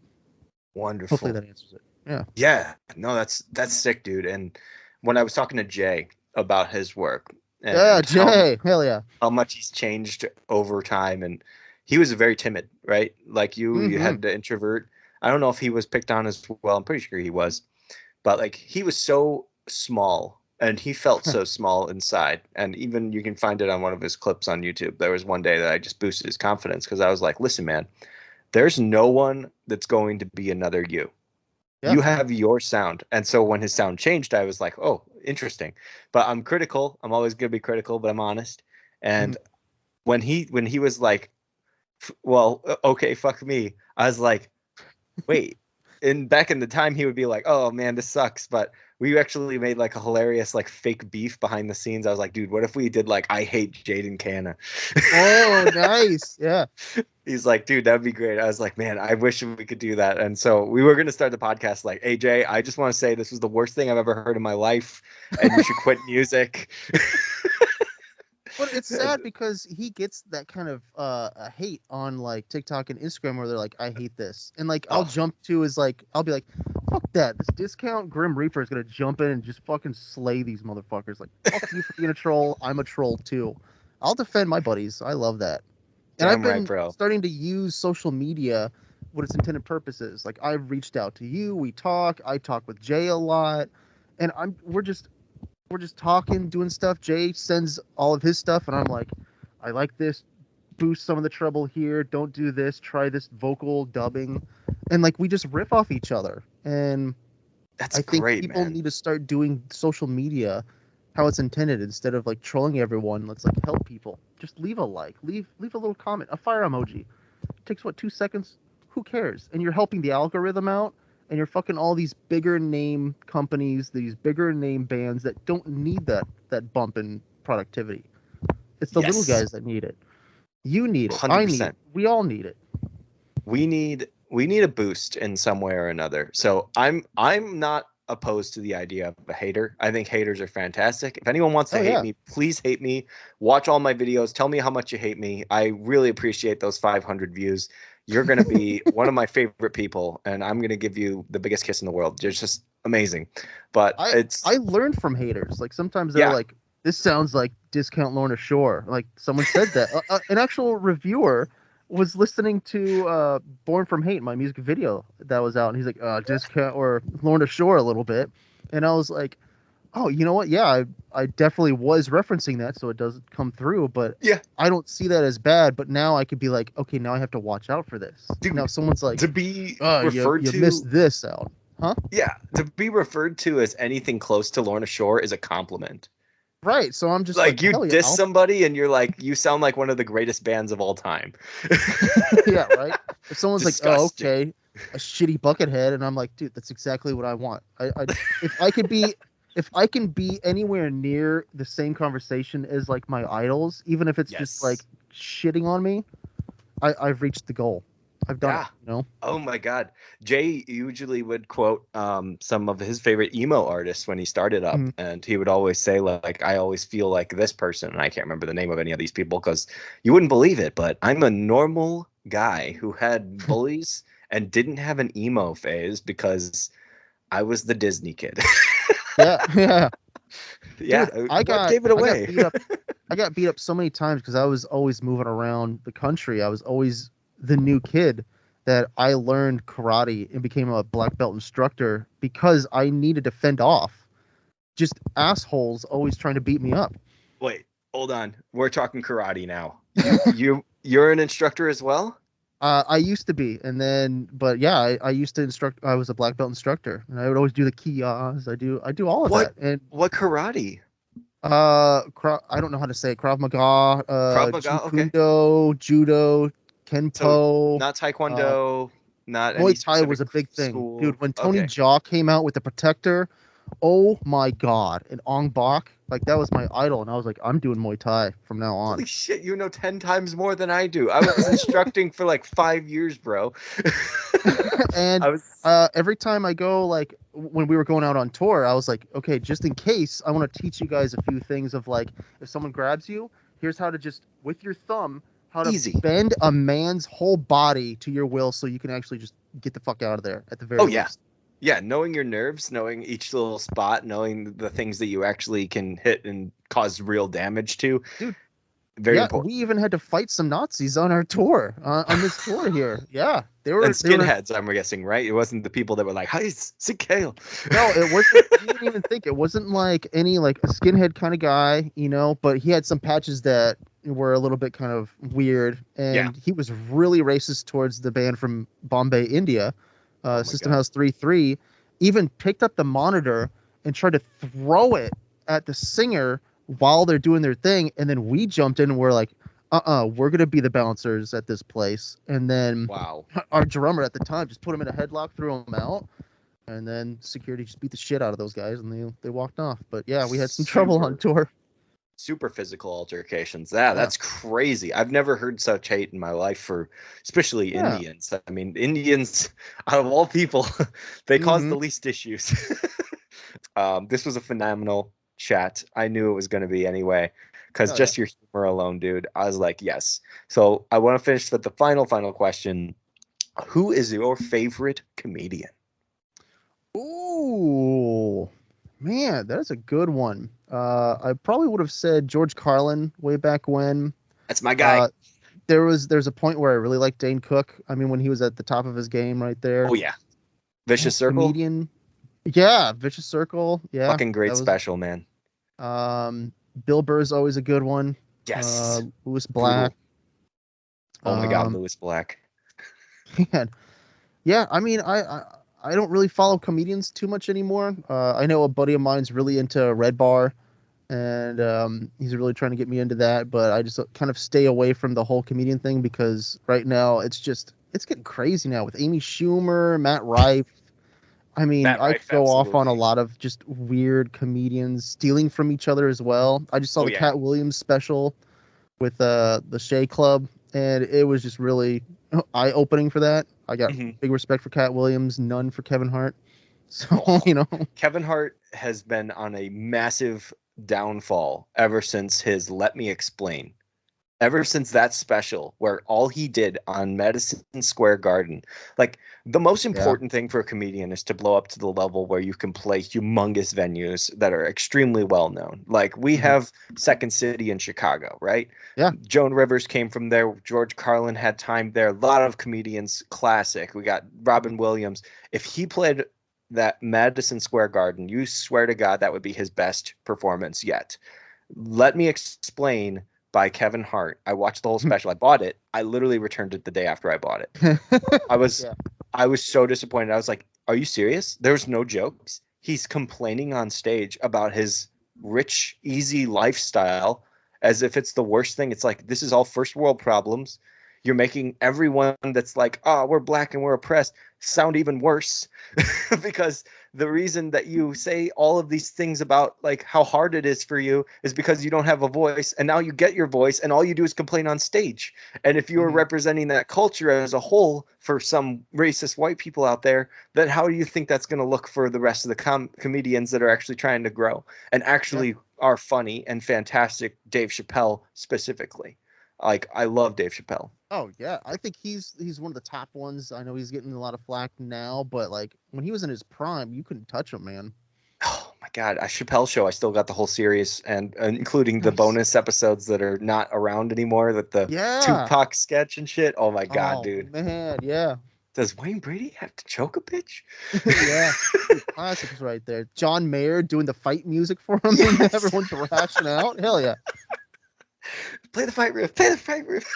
Hopefully Wonderful. that answers it. Yeah. Yeah, no, that's sick, dude. And when I was talking to Jay about his work Yeah, and Jay. Hell yeah. how much he's changed over time, and he was very timid, right? Like you Mm-hmm. had to introvert. I don't know if he was picked on as well. I'm pretty sure he was, but like he was so small and he felt so small inside. And even you can find it on one of his clips on YouTube. There was one day that I just boosted his confidence because I was like, listen, man, there's no one that's going to be another you. Yeah. You have your sound. And so when his sound changed, I was like, oh, interesting. But I'm critical. I'm always going to be critical, but I'm honest. And when he was like, well, okay, fuck me, I was like, wait. And back in the time, he would be like, oh man, this sucks. But we actually made like a hilarious like fake beef behind the scenes. I was like, dude, what if we did like I hate Jaden Canna? Oh, nice. Yeah. He's like, dude, that'd be great. I was like, man, I wish we could do that. And so we were gonna start the podcast like, hey Jay, I just want to say this was the worst thing I've ever heard in my life, and you should quit music. But it's sad because he gets that kind of hate on like TikTok and Instagram where they're like, I hate this. And like I'll jump to is like I'll be like, fuck that. This discount Grim Reaper is gonna jump in and just fucking slay these motherfuckers. Like, fuck you for being a troll. I'm a troll too. I'll defend my buddies. I love that. And Damn I've been right, bro. starting to use social media what its intended purpose is. Like I've reached out to you, we talk, I talk with Jay a lot, and we're just talking, doing stuff. Jay sends all of his stuff, and I'm like, I like this. Boost some of the treble here. Don't do this. Try this vocal dubbing, and like we just riff off each other. And That's I think great, people man. need to start doing social media how it's intended instead of like trolling everyone. Let's like help people. Just leave a like, leave a little comment, a fire emoji. It takes what, 2 seconds? Who cares? And you're helping the algorithm out. And you're fucking all these bigger name companies, these bigger name bands that don't need that bump in productivity. It's the little guys that need it. You need it. 100%. I need it. We all need it. We need a boost in some way or another. So I'm not opposed to the idea of a hater. I think haters are fantastic. If anyone wants to hate me, please hate me. Watch all my videos. Tell me how much you hate me. I really appreciate those 500 views. You're going to be one of my favorite people, and I'm going to give you the biggest kiss in the world. You're just amazing. But I learned from haters. Like sometimes they're like, this sounds like discount Lorna Shore. Like someone said that. An actual reviewer was listening to Born from Hate, my music video that was out, and he's like, discount or Lorna Shore a little bit. And I was like, oh, you know what? Yeah, I definitely was referencing that, so it doesn't come through. But yeah, I don't see that as bad. But now I could be like, okay, now I have to watch out for this. Dude, now someone's like, to be referred to, you missed this out, huh? Yeah, to be referred to as anything close to Lorna Shore is a compliment. Right, so I'm just like you diss somebody and you're like, you sound like one of the greatest bands of all time. Yeah, right. If someone's like, oh, okay, a shitty Buckethead, and I'm like, dude, that's exactly what I want. If I can be anywhere near the same conversation as like my idols, even if it's just like shitting on me, I've reached the goal. I've done it, you know? Oh my God. Jay usually would quote some of his favorite emo artists when he started up. Mm-hmm. And he would always say, like, I always feel like this person. And I can't remember the name of any of these people because you wouldn't believe it. But I'm a normal guy who had bullies and didn't have an emo phase because I was the Disney kid. Yeah. Dude, I gave it away. I got beat up so many times because I was always moving around the country. I was always the new kid that I learned karate and became a black belt instructor because I needed to fend off just assholes always trying to beat me up. Wait, hold on. We're talking karate now. You're an instructor as well? I used to be, but yeah, I used to instruct. I was a black belt instructor, and I would always do the kiyas. I do all of that. And what karate? I don't know how to say it. Krav Maga, Krav Maga, Kundo, judo, Kenpo. So not Taekwondo, not Muay Thai was a big thing, school. Dude. When Tony Jaa came out with the Protector, oh my God, and Ong Bak, like that was my idol, and I was like, I'm doing Muay Thai from now on. Holy shit, you know 10 times more than I do. I was instructing for like 5 years, bro. And every time I go, like when we were going out on tour, I was like, okay, just in case, I want to teach you guys a few things of like, if someone grabs you, here's how to just with your thumb. How to bend a man's whole body to your will so you can actually just get the fuck out of there at the very least. Yeah, knowing your nerves, knowing each little spot, knowing the things that you actually can hit and cause real damage to. Dude, very important. We even had to fight some Nazis on our tour, on this tour here. Yeah. They were skinheads, I'm guessing, right? It wasn't the people that were like, hi, sick Kale. No, it wasn't. You didn't even think. It wasn't like any like a skinhead kind of guy, you know, but he had some patches that were a little bit kind of weird, and he was really racist towards the band from Bombay, India, System House 3-3. Even picked up the monitor and tried to throw it at the singer while they're doing their thing, and then we jumped in and we're like, we're gonna be the bouncers at this place. And then our drummer at the time just put him in a headlock, threw him out, And then security just beat the shit out of those guys, and they walked off. But yeah, we had some trouble on tour. Super physical altercations. That's crazy. I've never heard such hate in my life for especially Indians. I mean, Indians, out of all people, they cause the least issues. This was a phenomenal chat. I knew it was going to be anyway, because just your humor alone, dude, I was like, yes. So I want to finish with the final question. Who is your favorite comedian? Ooh, man, that is a good one. I probably would have said George Carlin way back when. That's my guy. There's a point where I really liked Dane Cook. I mean, when he was at the top of his game right there. Oh yeah, Vicious Circle. Comedian. Yeah, Vicious Circle. Yeah, fucking great special, man. Bill Burr's always a good one. Yes. Louis Black. Oh my God, Louis Black. Yeah, I mean, I don't really follow comedians too much anymore. I know a buddy of mine's really into Red Bar, and he's really trying to get me into that. But I just kind of stay away from the whole comedian thing because right now it's getting crazy now with Amy Schumer, Matt Rife. I mean, I could go off on a lot of just weird comedians stealing from each other as well. I just saw the Cat Williams special with the Shea Club, and it was just really eye-opening for that. I got big respect for Cat Williams, none for Kevin Hart. So, Kevin Hart has been on a massive downfall ever since his Let Me Explain. Ever since that special where all he did on Madison Square Garden, like the most important thing for a comedian is to blow up to the level where you can play humongous venues that are extremely well known. Like we have Second City in Chicago, right? Yeah. Joan Rivers came from there. George Carlin had time there. A lot of comedians, classic. We got Robin Williams. If he played that Madison Square Garden, you swear to God that would be his best performance yet. Let Me Explain by Kevin Hart. I watched the whole special. I bought it. I literally returned it the day after I bought it. I was so disappointed. I was like, are you serious? There's no jokes. He's complaining on stage about his rich, easy lifestyle as if it's the worst thing. It's like, this is all first world problems. You're making everyone that's like, oh, we're black and we're oppressed sound even worse because the reason that you say all of these things about like how hard it is for you is because you don't have a voice, and now you get your voice and all you do is complain on stage. And if you are representing that culture as a whole for some racist white people out there, then how do you think that's going to look for the rest of the comedians that are actually trying to grow and actually are funny and fantastic? Dave Chappelle specifically. Like, I love Dave Chappelle. Oh yeah, I think he's one of the top ones. I know he's getting a lot of flack now, but like when he was in his prime, you couldn't touch him, man. Oh my God, a Chappelle Show. I still got the whole series, and including the bonus episodes that are not around anymore, that the Tupac sketch and shit. Oh my God, dude. Man, yeah. Does Wayne Brady have to choke a bitch? Yeah, classics right there. John Mayer doing the fight music for him, and everyone's thrashing out. Hell yeah. Play the fight riff. Play the fight riff.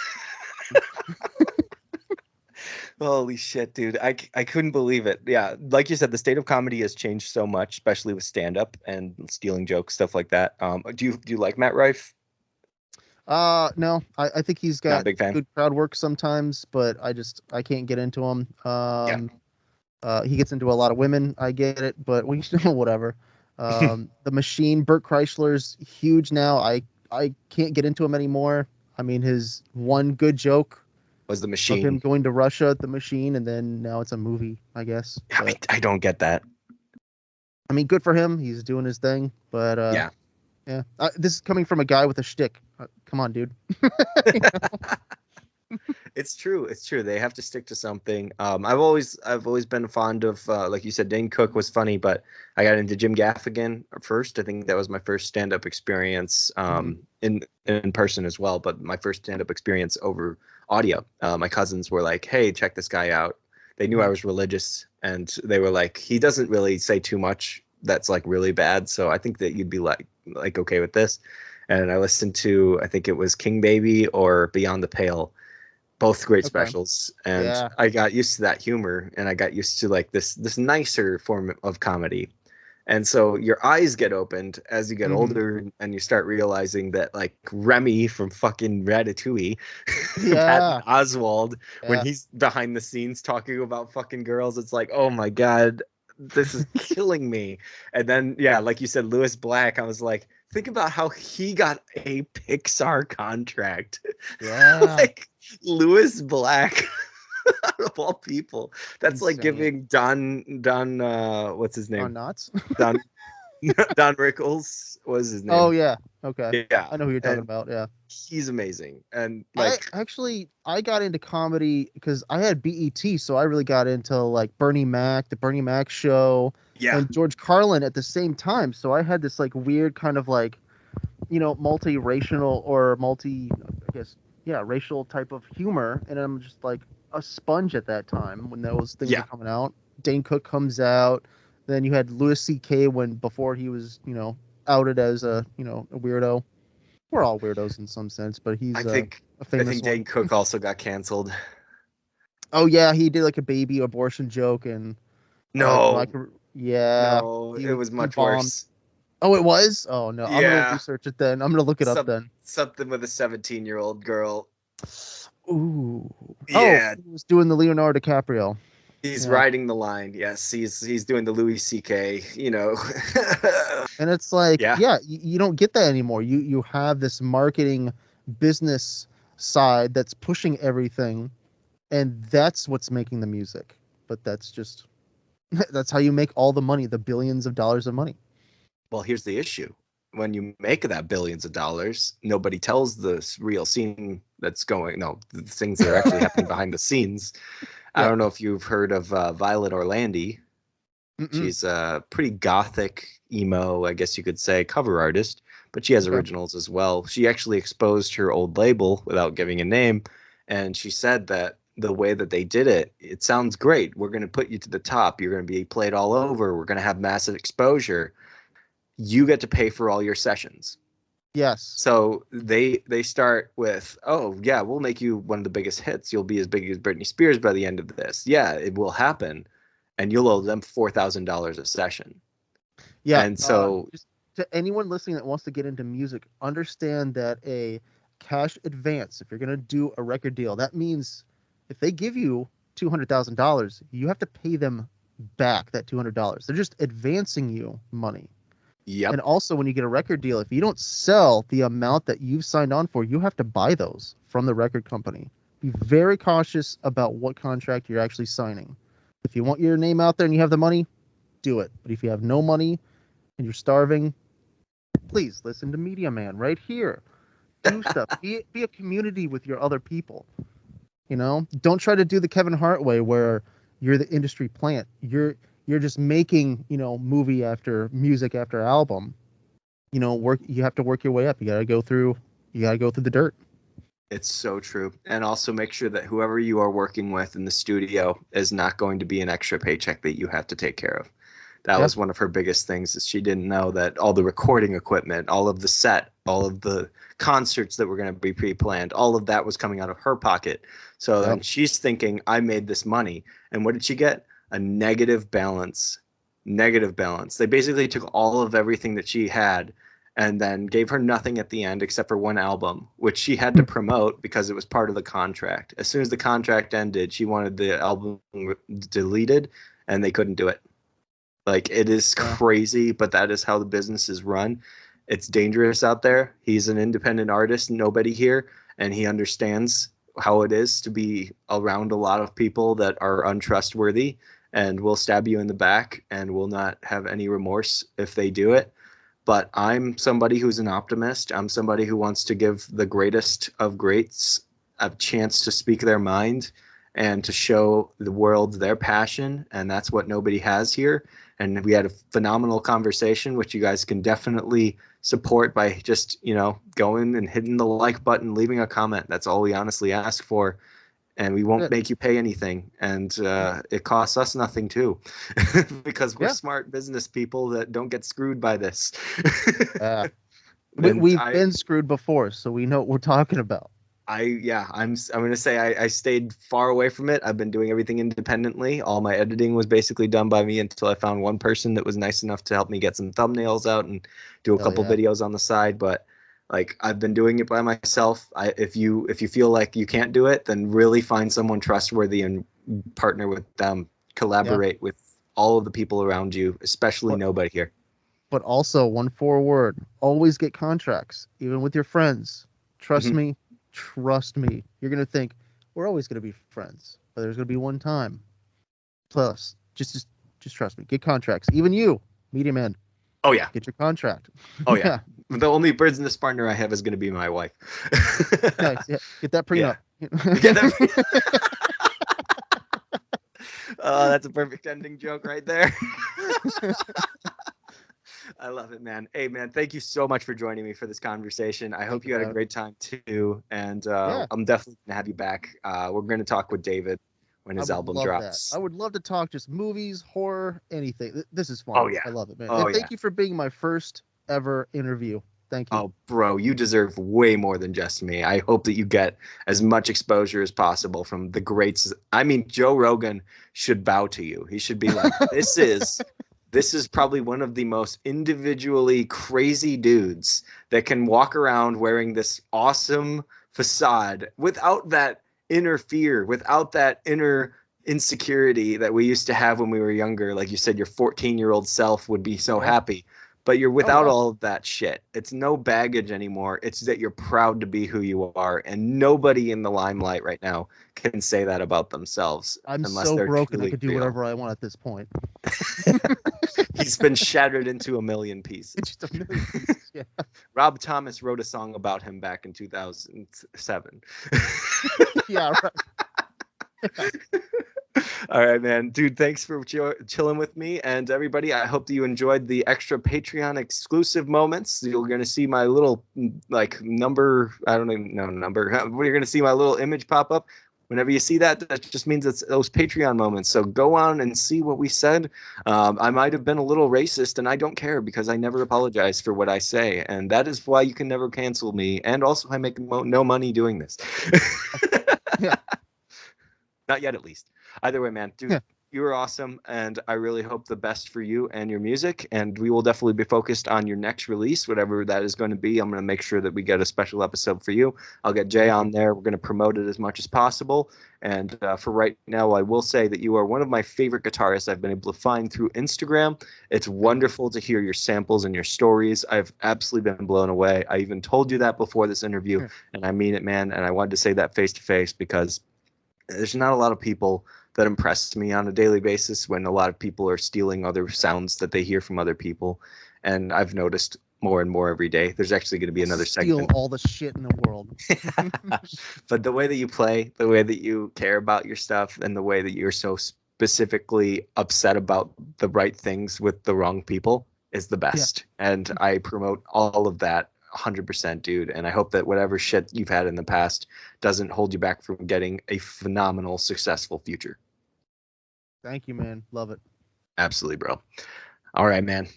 Holy shit, dude. I couldn't believe it. Yeah, like you said, the state of comedy has changed so much, especially with stand-up and stealing jokes, stuff like that. Do you like Matt Rife? No. I think he's got a big fan. Good crowd work sometimes, but I can't get into him. He gets into a lot of women. I get it, but whatever. The Machine, Burt Kreischer's huge now. I can't get into him anymore. I mean, his one good joke was The Machine. Of him going to Russia, The Machine, and then now it's a movie, I guess. I don't get that. I mean, good for him. He's doing his thing, but yeah. This is coming from a guy with a shtick. Come on, dude. It's true. It's true. They have to stick to something. I've always been fond of, like you said, Dane Cook was funny, but I got into Jim Gaffigan first. I think that was my first stand-up experience in person as well, but my first stand-up experience over audio. My cousins were like, hey, check this guy out. They knew I was religious, and they were like, he doesn't really say too much that's like really bad, so I think that you'd be like okay with this. And I listened to, I think it was King Baby or Beyond the Pale. Both great specials, and I got used to that humor, and I got used to like this nicer form of comedy. And so your eyes get opened as you get older, and you start realizing that like Remy from fucking Ratatouille, Patton Oswalt, when he's behind the scenes talking about fucking girls, it's like, oh my God, this is killing me. And then, yeah, like you said, Lewis Black, I was like, think about how he got a Pixar contract. Yeah. Like, Lewis Black, out of all people. That's like Insane. giving Don, what's his name? On knots. Don Rickles was his name. Oh yeah. Okay. Yeah. I know who you're talking and about. Yeah. He's amazing. And like, I got into comedy because I had BET, so I really got into like Bernie Mac, the Bernie Mac show, yeah, and George Carlin at the same time. So I had this like weird kind of like, multiracial or racial type of humor, and I'm just like a sponge at that time when those things were coming out. Dane Cook comes out, then you had Louis C.K. before he was outed as a weirdo. We're all weirdos in some sense, but he's I think famous Dane one. Cook also got canceled. Oh yeah, he did like a baby abortion joke and No, he it was much bombed. worse. Oh, it was? Oh no, I'm Yeah. gonna research it then. I'm gonna look it up then. Something with a 17-year-old girl. Ooh. Yeah. Oh, he was doing the Leonardo DiCaprio. He's Yeah. riding the line. Yes, he's doing the Louis C.K. And it's like, Yeah. you don't get that anymore. You have this marketing business side that's pushing everything, and that's what's making the music. But that's how you make all the money, the billions of dollars of money. Well, here's the issue. When you make that billions of dollars, nobody tells the real scene that's going. No, the things that are actually happening behind the scenes. I don't know if you've heard of Violet Orlandi. Mm-mm. She's a pretty gothic emo, I guess you could say, cover artist, but she has Okay. originals as well. She actually exposed her old label without giving a name, and she said that the way that they did it, it sounds great. We're going to put you to the top. You're going to be played all over. We're going to have massive exposure. You get to pay for all your sessions. Yes. So they start with, oh yeah, we'll make you one of the biggest hits. You'll be as big as Britney Spears by the end of this. Yeah, it will happen, and you'll owe them $4,000 a session. Yeah. And so, just to anyone listening that wants to get into music, understand that a cash advance, if you're gonna do a record deal, that means if they give you $200,000, you have to pay them back that $200. They're just advancing you money. yep, And also, when you get a record deal, if you don't sell the amount that you've signed on for, you have to buy those from the record company. Be very cautious about what contract you're actually signing. If you want your name out there and you have the money, do it. But if you have no money and you're starving, please listen to Media Man right here. Do stuff. Be a community with your other people. Don't try to do the Kevin Hart way where you're the industry plant. You're just making, movie after music after album. You have to work your way up. You gotta go through the dirt. it's so true. And also make sure that whoever you are working with in the studio is not going to be an extra paycheck that you have to take care of. That was one of her biggest things, is she didn't know that all the recording equipment, all of the set, all of the concerts that were going to be pre-planned, all of that was coming out of her pocket. So then she's thinking, I made this money. And what did she get? A negative balance. They basically took all of everything that she had and then gave her nothing at the end except for one album, which she had to promote because it was part of the contract. As soon as the contract ended, she wanted the album deleted, and they couldn't do it. Like, it is crazy, but that is how the business is run. It's dangerous out there. He's an independent artist, nobody here, and he understands how it is to be around a lot of people that are untrustworthy and will stab you in the back and will not have any remorse if they do it. But I'm somebody who's an optimist. I'm somebody who wants to give the greatest of greats a chance to speak their mind and to show the world their passion. And that's what nobody has here. And we had a phenomenal conversation, which you guys can definitely support by just, going and hitting the like button, leaving a comment. That's all we honestly ask for. And we won't make you pay anything. And it costs us nothing, too, because we're smart business people that don't get screwed by this. We've been screwed before, so we know what we're talking about. I'm going to say I stayed far away from it. I've been doing everything independently. All my editing was basically done by me until I found one person that was nice enough to help me get some thumbnails out and do a couple videos on the side. But like, I've been doing it by myself. If you feel like you can't do it, then really find someone trustworthy and partner with them. Collaborate with all of the people around you, especially nobody here. But also, one forward, always get contracts, even with your friends. Trust me. You're going to think, we're always going to be friends, but there's going to be one time. Plus, just trust me. Get contracts. Even you, Media Man. Oh, yeah. Get your contract. Oh, yeah. The only birds in this partner I have is going to be my wife. Nice. Yeah. Get that prenup. Get that Oh, that's a perfect ending joke right there. I love it, man. Hey, man, thank you so much for joining me for this conversation. I hope you had a great time, too. And I'm definitely going to have you back. We're going to talk with David when his album drops. That. I would love to talk just movies, horror, anything. This is fun. Oh, yeah. I love it, man. Oh, and thank you for being my first ever interview. Thank you. Oh, bro, you deserve way more than just me. I hope that you get as much exposure as possible from the greats. I mean, Joe Rogan should bow to you. He should be like, this is probably one of the most individually crazy dudes that can walk around wearing this awesome facade without that inner fear, without that inner insecurity that we used to have when we were younger. Like you said, your 14-year-old self would be so happy. But you're without all of that shit. It's no baggage anymore. It's that you're proud to be who you are. And nobody in the limelight right now can say that about themselves. I'm so broken I could do whatever I want at this point. He's been shattered into a million pieces. Just a million pieces, yeah. Rob Thomas wrote a song about him back in 2007. Yeah, right. All right, man. Dude, thanks for chilling with me. And everybody, I hope that you enjoyed the extra Patreon exclusive moments. You're going to see my little, number. I don't even know number. You're going to see my little image pop up. Whenever you see that, that just means it's those Patreon moments. So go on and see what we said. I might have been a little racist, and I don't care because I never apologize for what I say. And that is why you can never cancel me. And also, I make no money doing this. Yeah. Not yet, at least. Either way, man, dude, you were awesome, and I really hope the best for you and your music, and we will definitely be focused on your next release, whatever that is going to be. I'm going to make sure that we get a special episode for you. I'll get Jay on there. We're going to promote it as much as possible, and for right now, I will say that you are one of my favorite guitarists I've been able to find through Instagram. It's wonderful to hear your samples and your stories. I've absolutely been blown away. I even told you that before this interview, and I mean it, man, and I wanted to say that face-to-face because there's not a lot of people that impress me on a daily basis when a lot of people are stealing other sounds that they hear from other people. And I've noticed more and more every day. There's actually going to be another segment. Steal all the shit in the world. But the way that you play, the way that you care about your stuff, and the way that you're so specifically upset about the right things with the wrong people is the best. Yeah. And I promote all of that 100%, dude. And I hope that whatever shit you've had in the past doesn't hold you back from getting a phenomenal, successful future. Thank you, man. Love it. Absolutely, bro. All right, man.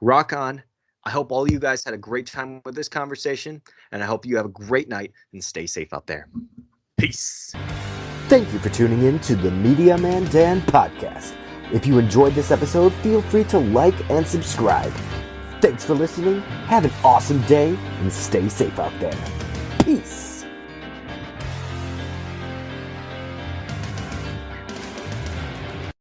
Rock on. I hope all you guys had a great time with this conversation, and I hope you have a great night and stay safe out there. Peace. Thank you for tuning in to the Media Man Dan podcast. If you enjoyed this episode, feel free to like and subscribe. Thanks for listening. Have an awesome day and stay safe out there. Peace.